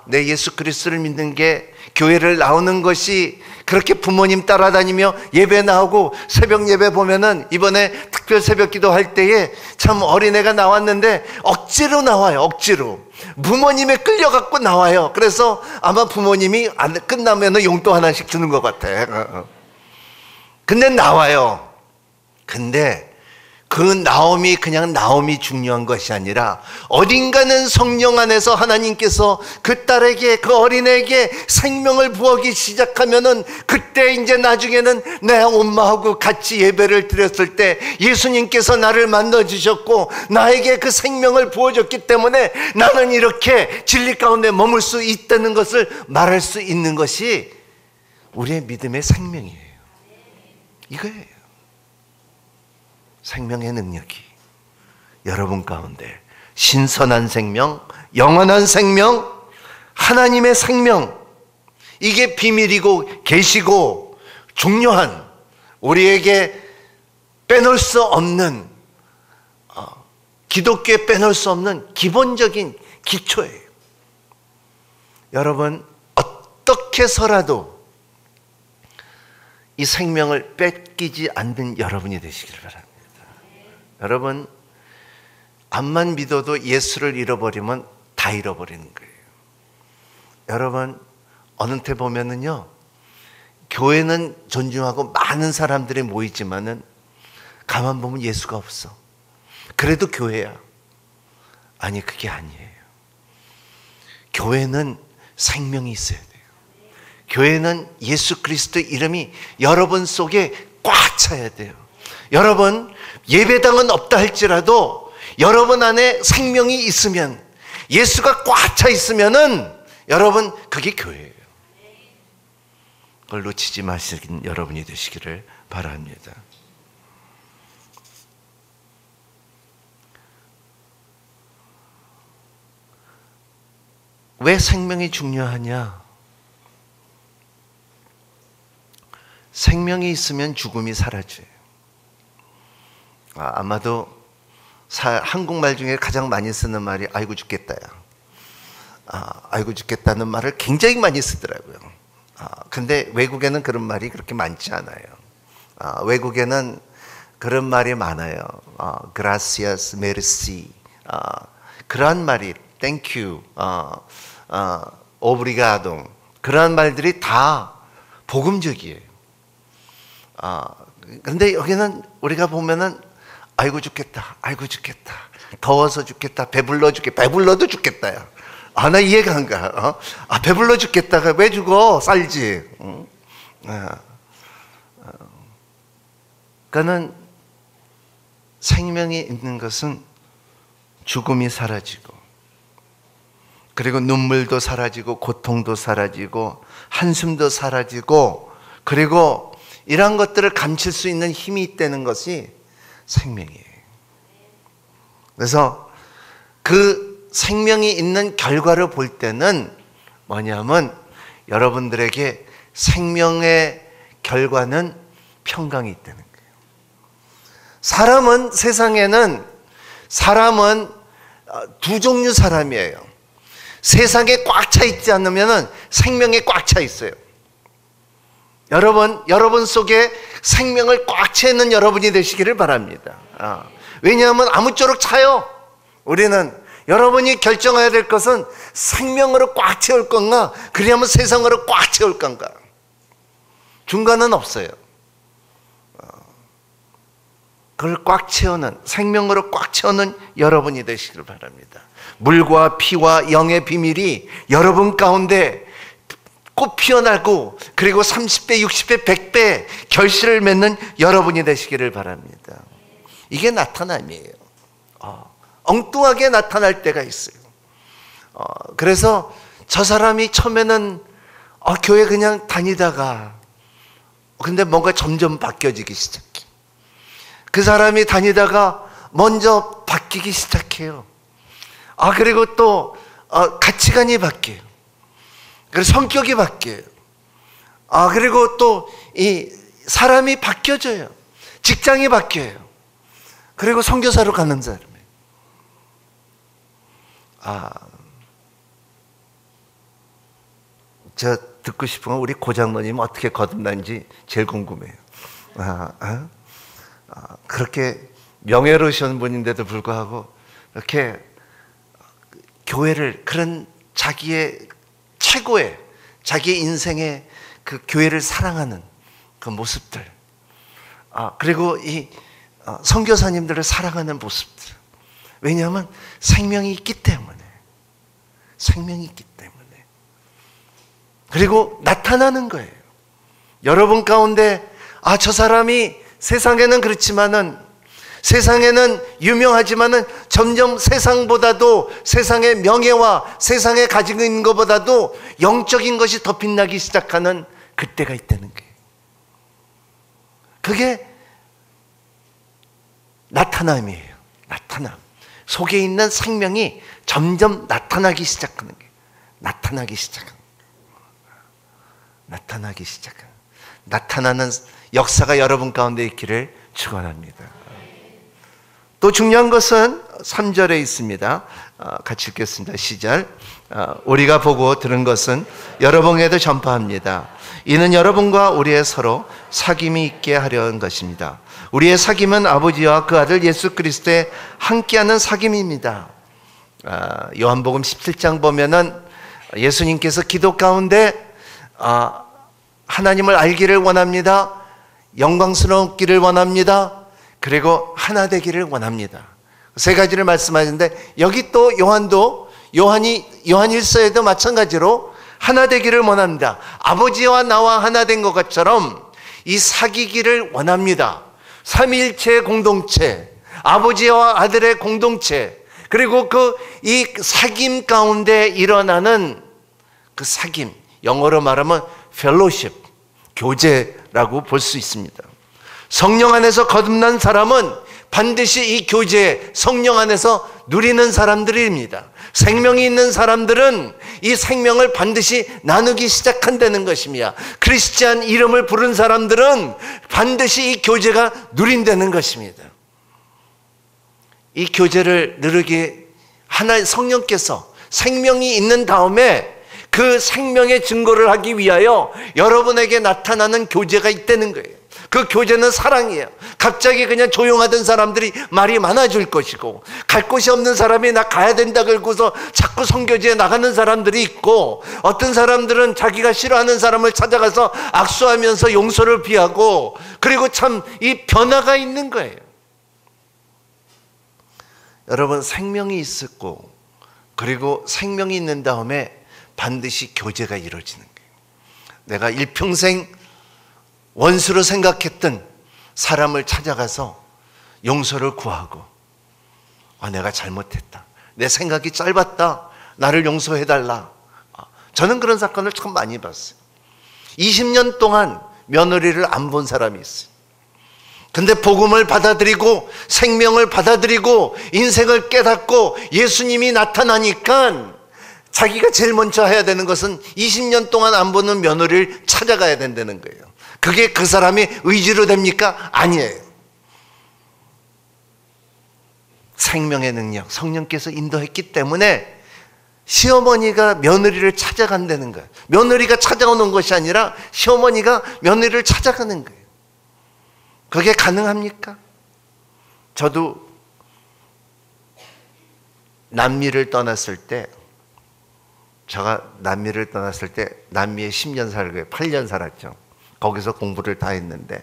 내 예수 그리스도를 믿는 게 교회를 나오는 것이 그렇게 부모님 따라다니며 예배 나오고 새벽 예배 보면은 이번에 특별 새벽 기도 할 때에 참 어린애가 나왔는데 억지로 나와요. 억지로. 부모님에 끌려갖고 나와요. 그래서 아마 부모님이 끝나면은 용돈 하나씩 주는 것 같아. 근데 나와요. 근데 그 나옴이 그냥 나옴이 중요한 것이 아니라 어딘가는 성령 안에서 하나님께서 그 딸에게, 그 어린애에게 생명을 부어기 시작하면은 그때 이제 나중에는 내 엄마하고 같이 예배를 드렸을 때 예수님께서 나를 만나주셨고 나에게 그 생명을 부어줬기 때문에 나는 이렇게 진리 가운데 머물 수 있다는 것을 말할 수 있는 것이 우리의 믿음의 생명이에요. 이거예요. 생명의 능력이 여러분 가운데 신선한 생명, 영원한 생명, 하나님의 생명, 이게 비밀이고 계시고 중요한, 우리에게 빼놓을 수 없는, 기독교에 빼놓을 수 없는 기본적인 기초예요. 여러분, 어떻게 해서라도 이 생명을 뺏기지 않는 여러분이 되시기를 바랍니다. 여러분, 암만 믿어도 예수를 잃어버리면 다 잃어버리는 거예요. 여러분, 어느 때 보면은요, 교회는 존중하고 많은 사람들이 모이지만은 가만 보면 예수가 없어. 그래도 교회야. 아니, 그게 아니에요. 교회는 생명이 있어야 돼요. 교회는 예수 그리스도의 이름이 여러분 속에 꽉 차야 돼요. 여러분, 예배당은 없다 할지라도 여러분 안에 생명이 있으면, 예수가 꽉 차 있으면은 여러분, 그게 교회예요. 그걸 놓치지 마시는 여러분이 되시기를 바랍니다. 왜 생명이 중요하냐? 생명이 있으면 죽음이 사라져요. 아마도 한국말 중에 가장 많이 쓰는 말이 아이고 죽겠다야. 아이고 죽겠다는 말을 굉장히 많이 쓰더라고요. 근데 외국에는 그런 말이 그렇게 많지 않아요. 외국에는 그런 말이 많아요. gracias, merci. 그러한 말이 thank you, obrigado. 그러한 말들이 다 복음적이에요. 근데 여기는 우리가 보면은 아이고 죽겠다, 아이고 죽겠다, 더워서 죽겠다, 배불러 죽겠다, 배불러도 죽겠다야. 나 이해가 안 가. 배불러 죽겠다가 왜 죽어? 살지. 그러니까는 생명이 있는 것은 죽음이 사라지고, 그리고 눈물도 사라지고, 고통도 사라지고, 한숨도 사라지고, 그리고 이러한 것들을 감출 수 있는 힘이 있다는 것이 생명이에요. 그래서 그 생명이 있는 결과를 볼 때는 뭐냐면, 여러분들에게 생명의 결과는 평강이 있다는 거예요. 세상에는 사람은 두 종류 사람이에요. 세상에 꽉 차 있지 않으면 생명에 꽉 차 있어요. 여러분 속에 생명을 꽉 차 있는 여러분이 되시기를 바랍니다. 왜냐하면 아무쪼록 차요. 우리는 여러분이 결정해야 될 것은 생명으로 꽉 채울 건가, 그러면 세상으로 꽉 채울 건가. 중간은 없어요. 그걸 꽉 채우는, 생명으로 꽉 채우는 여러분이 되시기를 바랍니다. 물과 피와 영의 비밀이 여러분 가운데 꽃 피어나고, 그리고 30배, 60배, 100배 결실을 맺는 여러분이 되시기를 바랍니다. 이게 나타남이에요. 엉뚱하게 나타날 때가 있어요. 그래서 저 사람이 처음에는 교회 그냥 다니다가, 근데 뭔가 점점 바뀌어지기 시작해. 그 사람이 다니다가 먼저 바뀌기 시작해요. 그리고 또 가치관이 바뀌어요. 그리고 성격이 바뀌어요. 그리고 또 이 사람이 바뀌어져요. 직장이 바뀌어요. 그리고 선교사로 가는 사람이에요. 저 듣고 싶은 건 우리 고장로님 어떻게 거듭난지 제일 궁금해요. 그렇게 명예로우신 분인데도 불구하고 이렇게 교회를, 그런 자기의 최고의, 자기의 인생의 그 교회를 사랑하는 그 모습들, 그리고 이 선교사님들을 사랑하는 모습들. 왜냐하면 생명이 있기 때문에, 생명이 있기 때문에. 그리고 나타나는 거예요. 여러분 가운데 저 사람이 세상에는 그렇지만은, 세상에는 유명하지만은 점점 세상보다도, 세상의 명예와 세상에 가지고 있는 것보다도 영적인 것이 더 빛나기 시작하는 그때가 있다는 거예요. 그게 나타남이에요. 나타남. 속에 있는 생명이 점점 나타나기 시작하는 거예요. 나타나기 시작하는 거예요. 나타나기 시작하는, 나타나는 역사가 여러분 가운데 있기를 축원합니다. 또 중요한 것은 3절에 있습니다. 같이 읽겠습니다. 시절. 우리가 보고 들은 것은 여러분에게도 전파합니다. 이는 여러분과 우리의 서로 사귐이 있게 하려는 것입니다. 우리의 사귐은 아버지와 그 아들 예수 그리스도의 함께하는 사귐입니다. 요한복음 17장 보면은 예수님께서 기도 가운데 하나님을 알기를 원합니다. 영광스럽기를 원합니다. 그리고 하나 되기를 원합니다. 세 가지를 말씀하시는데, 여기 또 요한이 요한 1서에도 마찬가지로 하나 되기를 원합니다. 아버지와 나와 하나 된 것처럼 이 사귀기를 원합니다. 삼위일체의 공동체, 아버지와 아들의 공동체, 그리고 이 사귐 가운데 일어나는 그 사귐, 영어로 말하면 fellowship, 교제라고 볼 수 있습니다. 성령 안에서 거듭난 사람은 반드시 이 교제, 성령 안에서 누리는 사람들입니다. 생명이 있는 사람들은 이 생명을 반드시 나누기 시작한다는 것입니다. 크리스찬 이름을 부른 사람들은 반드시 이 교제가 누린다는 것입니다. 이 교제를 누르기, 성령께서 생명이 있는 다음에 그 생명의 증거를 하기 위하여 여러분에게 나타나는 교제가 있다는 거예요. 그 교제는 사랑이에요. 갑자기 그냥 조용하던 사람들이 말이 많아질 것이고, 갈 곳이 없는 사람이 나 가야 된다 그러고서 자꾸 선교지에 나가는 사람들이 있고, 어떤 사람들은 자기가 싫어하는 사람을 찾아가서 악수하면서 용서를 비하고, 그리고 참 이 변화가 있는 거예요. 여러분, 생명이 있었고, 그리고 생명이 있는 다음에 반드시 교제가 이루어지는 거예요. 내가 일평생 원수로 생각했던 사람을 찾아가서 용서를 구하고, 내가 잘못했다, 내 생각이 짧았다, 나를 용서해달라. 저는 그런 사건을 참 많이 봤어요. 20년 동안 며느리를 안 본 사람이 있어요. 근데 복음을 받아들이고 생명을 받아들이고 인생을 깨닫고 예수님이 나타나니까 자기가 제일 먼저 해야 되는 것은 20년 동안 안 보는 며느리를 찾아가야 된다는 거예요. 그게 그 사람의 의지로 됩니까? 아니에요. 생명의 능력, 성령께서 인도했기 때문에 시어머니가 며느리를 찾아간다는 거예요. 며느리가 찾아오는 것이 아니라 시어머니가 며느리를 찾아가는 거예요. 그게 가능합니까? 저도 남미를 떠났을 때, 제가 남미를 떠났을 때 남미에 10년 살고요. 8년 살았죠. 거기서 공부를 다 했는데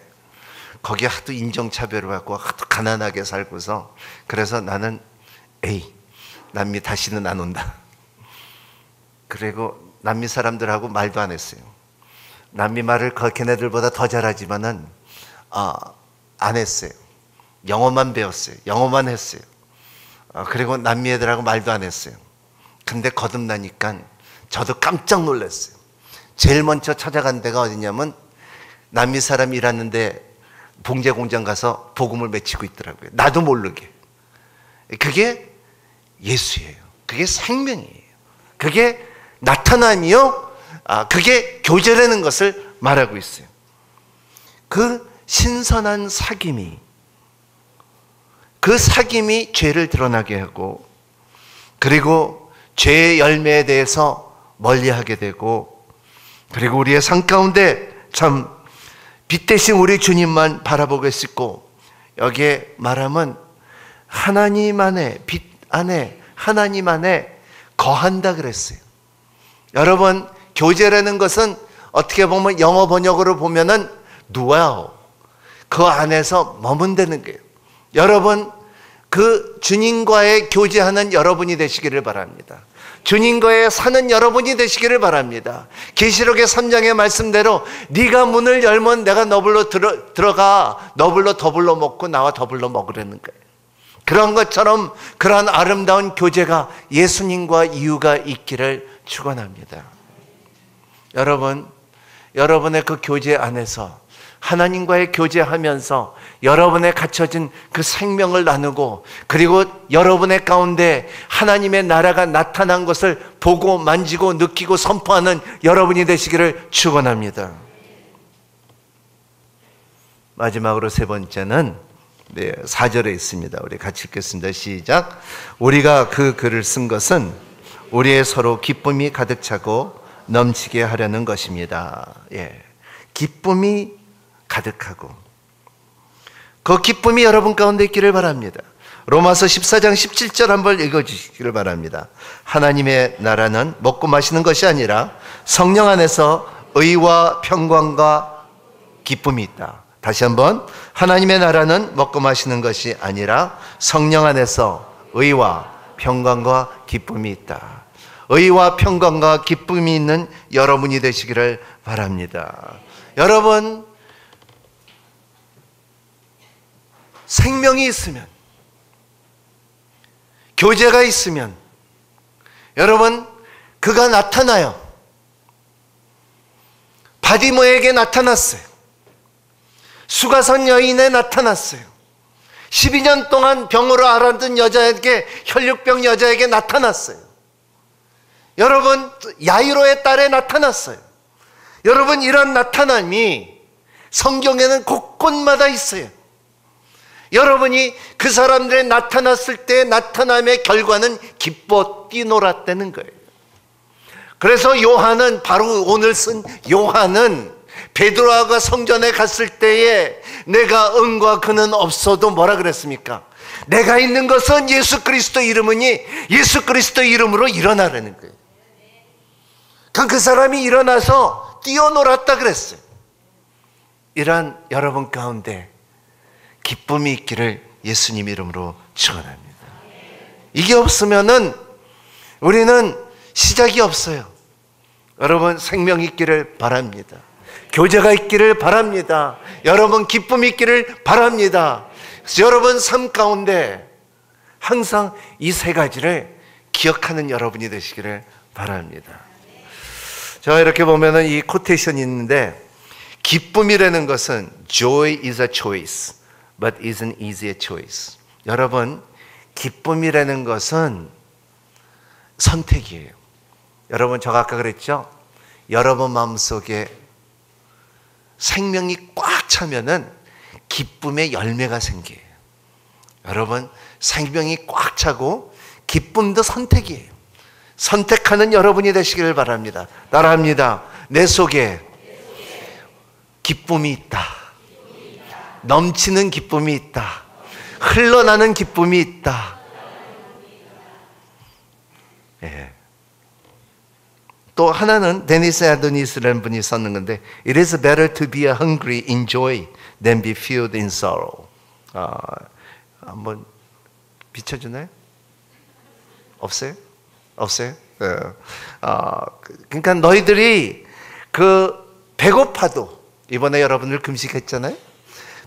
거기 하도 인종차별을 받고 하도 가난하게 살고서, 그래서 나는 남미 다시는 안 온다. 그리고 남미 사람들하고 말도 안 했어요. 남미 말을 걔네들보다 더 잘하지만은 안 했어요. 영어만 배웠어요. 영어만 했어요. 그리고 남미 애들하고 말도 안 했어요. 근데 거듭나니까 저도 깜짝 놀랐어요. 제일 먼저 찾아간 데가 어디냐면 남미 사람 일하는데 봉제 공장 가서 복음을 맺히고 있더라고요. 나도 모르게. 그게 예수예요. 그게 생명이에요. 그게 나타남이요. 그게 교제라는 것을 말하고 있어요. 그 신선한 사귐이, 그 사귐이 죄를 드러나게 하고, 그리고 죄의 열매에 대해서 멀리하게 되고, 그리고 우리의 삶 가운데 참 빛 대신 우리 주님만 바라보겠고, 여기에 말하면 하나님 안에, 빛 안에 하나님 안에 거한다 그랬어요. 여러분, 교제라는 것은 어떻게 보면 영어 번역으로 보면은 dwell, 그 안에서 머문다는 거예요. 여러분, 그 주님과의 교제하는 여러분이 되시기를 바랍니다. 주님과의 사는 여러분이 되시기를 바랍니다. 계시록의 3장의 말씀대로 네가 문을 열면 내가 너블로 들어가 너블로 더블로 먹고 나와 더블로 먹으라는 거예요. 그런 것처럼 그러한 아름다운 교제가 예수님과 이유가 있기를 축원합니다. 여러분, 여러분의 그 교제 안에서 하나님과의 교제하면서 여러분의 갖춰진 그 생명을 나누고, 그리고 여러분의 가운데 하나님의 나라가 나타난 것을 보고 만지고 느끼고 선포하는 여러분이 되시기를 축원합니다. 마지막으로 세 번째는 4절에 있습니다. 우리 같이 읽겠습니다. 시작. 우리가 그 글을 쓴 것은 우리의 서로 기쁨이 가득 차고 넘치게 하려는 것입니다. 기쁨이 가득하고, 그 기쁨이 여러분 가운데 있기를 바랍니다. 로마서 14장 17절 한번 읽어주시기를 바랍니다. 하나님의 나라는 먹고 마시는 것이 아니라 성령 안에서 의와 평강과 기쁨이 있다. 다시 한번, 하나님의 나라는 먹고 마시는 것이 아니라 성령 안에서 의와 평강과 기쁨이 있다. 의와 평강과 기쁨이 있는 여러분이 되시기를 바랍니다. 여러분, 생명이 있으면, 교제가 있으면 여러분, 그가 나타나요. 바디모에게 나타났어요. 수가선 여인에 나타났어요. 12년 동안 병으로 앓았던 여자에게, 혈육병 여자에게 나타났어요. 여러분, 야이로의 딸에 나타났어요. 여러분, 이런 나타남이 성경에는 곳곳마다 있어요. 여러분이 그 사람들에 나타났을 때 나타남의 결과는 기뻐 뛰놀았다는 거예요. 그래서 요한은, 바로 오늘 쓴 요한은 베드로가 성전에 갔을 때에 내가 은과 금은 없어도 뭐라 그랬습니까? 내가 있는 것은 예수 그리스도 이름이니 예수 그리스도 이름으로 일어나라는 거예요. 그 사람이 일어나서 뛰어놀았다 그랬어요. 이러한 여러분 가운데 기쁨이 있기를 예수님 이름으로 축원합니다. 이게 없으면은 우리는 시작이 없어요. 여러분, 생명이 있기를 바랍니다. 교제가 있기를 바랍니다. 여러분, 기쁨이 있기를 바랍니다. 여러분 삶 가운데 항상 이 세 가지를 기억하는 여러분이 되시기를 바랍니다. 자, 이렇게 보면은 이 코테이션이 있는데, 기쁨이라는 것은 Joy is a choice, but isn't easy a choice. 여러분, 기쁨이라는 것은 선택이에요. 여러분, 제가 아까 그랬죠? 여러분 마음속에 생명이 꽉 차면은 기쁨의 열매가 생겨요. 여러분, 생명이 꽉 차고 기쁨도 선택이에요. 선택하는 여러분이 되시기를 바랍니다. 따라합니다. 내 속에 기쁨이 있다. 넘치는 기쁨이 있다. 흘러나는 기쁨이 있다. 예. 또 하나는 데니스 아도니스라는 분이 썼는 건데, It is better to be hungry in joy than be filled in sorrow. 한번 비춰주나요? 없어요? 없어요? 그러니까 너희들이 배고파도, 이번에 여러분들 금식했잖아요.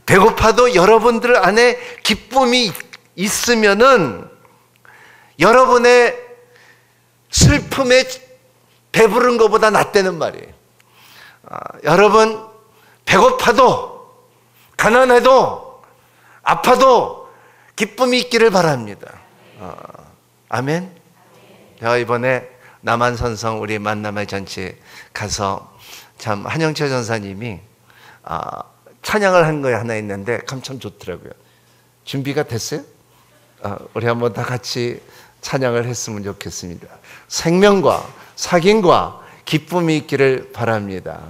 배고파도 여러분들 안에 기쁨이 있으면은 여러분의 슬픔에 배부른 것보다 낫다는 말이에요. 여러분, 배고파도, 가난해도, 아파도 기쁨이 있기를 바랍니다. 아멘. 제가 이번에 남한선성 우리 만남의 잔치에 가서 참 한영철 전사님이 찬양을 한 거에 하나 있는데 참 좋더라고요. 준비가 됐어요? 우리 한번 다 같이 찬양을 했으면 좋겠습니다. 생명과 사귐과 기쁨이 있기를 바랍니다.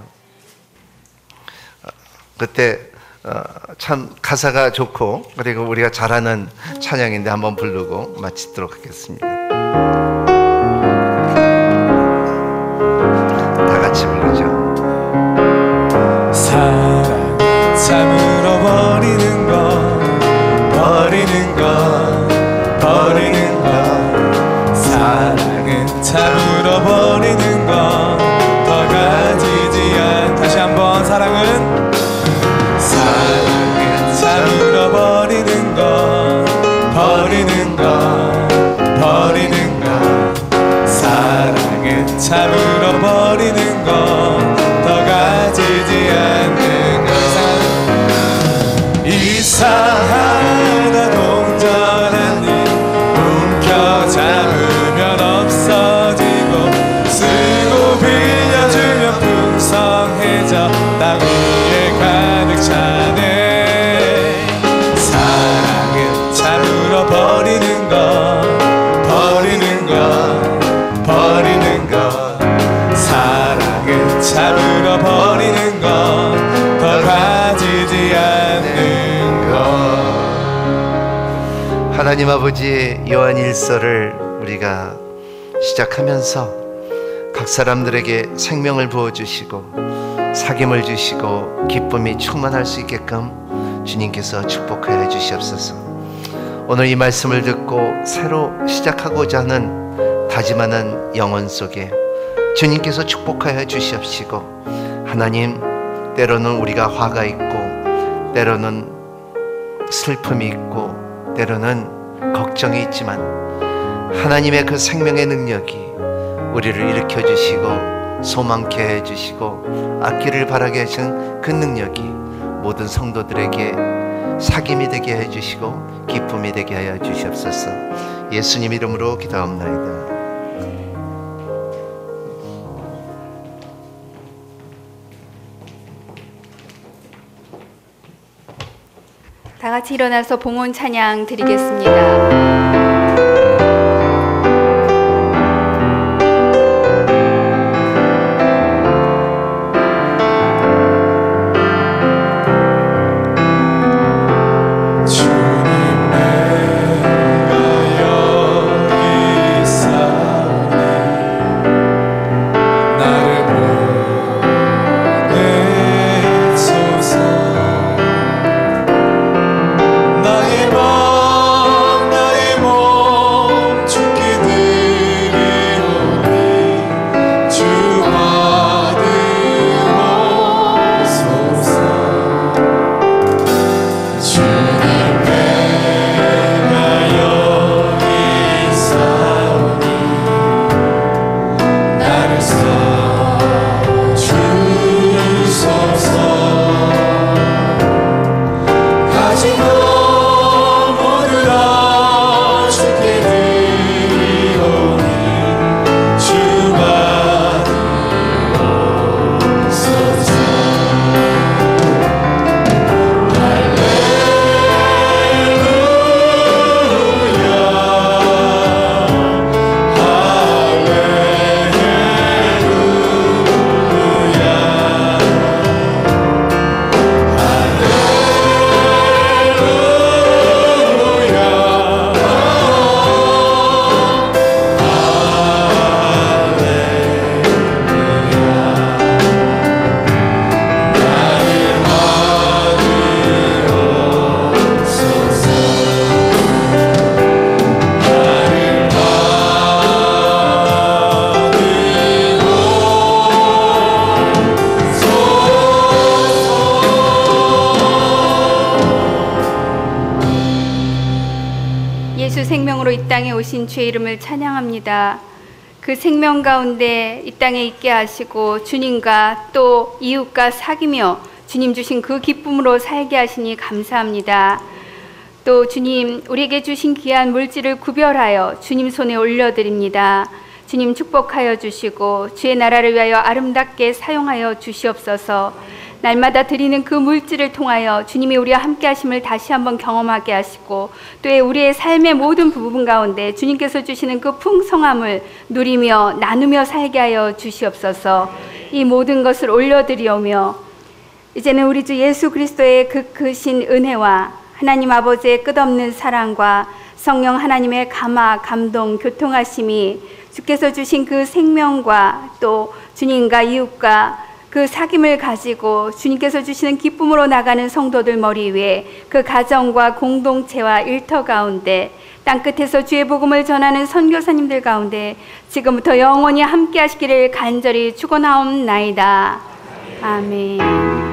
그때 참 가사가 좋고 그리고 우리가 잘하는 찬양인데 한번 부르고 마치도록 하겠습니다. 다 같이 부르죠. 사랑 참으로 버리는 것 버리는 것 사랑은 참으로 버리는 것 더 가지지 않 다시 한번 사랑은 참으로 버리는 것 사랑은 참으로 버리는 것 더 가지지 않는 것 이상하다 동전한 일 움켜 잡으면 없어지고 쓰고 빌려주면 풍성해져 땅 위에 가득 차네 사랑은 참으로 버리는 것 사랑은 참으로 버리는 것 더 가지지 않는 것 하나님 아버지의 요한 1서를 우리가 시작하면서 각 사람들에게 생명을 부어주시고 사귐을 주시고 기쁨이 충만할 수 있게끔 주님께서 축복하여 주시옵소서. 오늘 이 말씀을 듣고 새로 시작하고자 하는 다짐하는 영혼 속에 주님께서 축복하여 주시옵시고 하나님 때로는 우리가 화가 있고 때로는 슬픔이 있고 때로는 걱정이 있지만 하나님의 그 생명의 능력이 우리를 일으켜 주시고 소망케 해 주시고 앞길을 바라게 하신 그 능력이 모든 성도들에게 사귐이 되게 해 주시고 기쁨이 되게 하여 주시옵소서. 예수님 이름으로 기도합나이다. 다 같이 일어나서 봉헌 찬양 드리겠습니다. 생명으로 이 땅에 오신 주의 이름을 찬양합니다. 그 생명 가운데 이 땅에 있게 하시고 주님과 또 이웃과 사귀며 주님 주신 그 기쁨으로 살게 하시니 감사합니다. 또 주님 우리에게 주신 귀한 물질을 구별하여 주님 손에 올려드립니다. 주님 축복하여 주시고 주의 나라를 위하여 아름답게 사용하여 주시옵소서. 날마다 드리는 그 물질을 통하여 주님이 우리와 함께 하심을 다시 한번 경험하게 하시고 또 우리의 삶의 모든 부분 가운데 주님께서 주시는 그 풍성함을 누리며 나누며 살게 하여 주시옵소서. 이 모든 것을 올려드리오며 이제는 우리 주 예수 그리스도의 그 크신 은혜와 하나님 아버지의 끝없는 사랑과 성령 하나님의 감화, 감동, 교통하심이 주께서 주신 그 생명과 또 주님과 이웃과 그 사귐을 가지고 주님께서 주시는 기쁨으로 나가는 성도들 머리 위에 그 가정과 공동체와 일터 가운데 땅끝에서 주의 복음을 전하는 선교사님들 가운데 지금부터 영원히 함께 하시기를 간절히 축원하옵나이다. 아멘.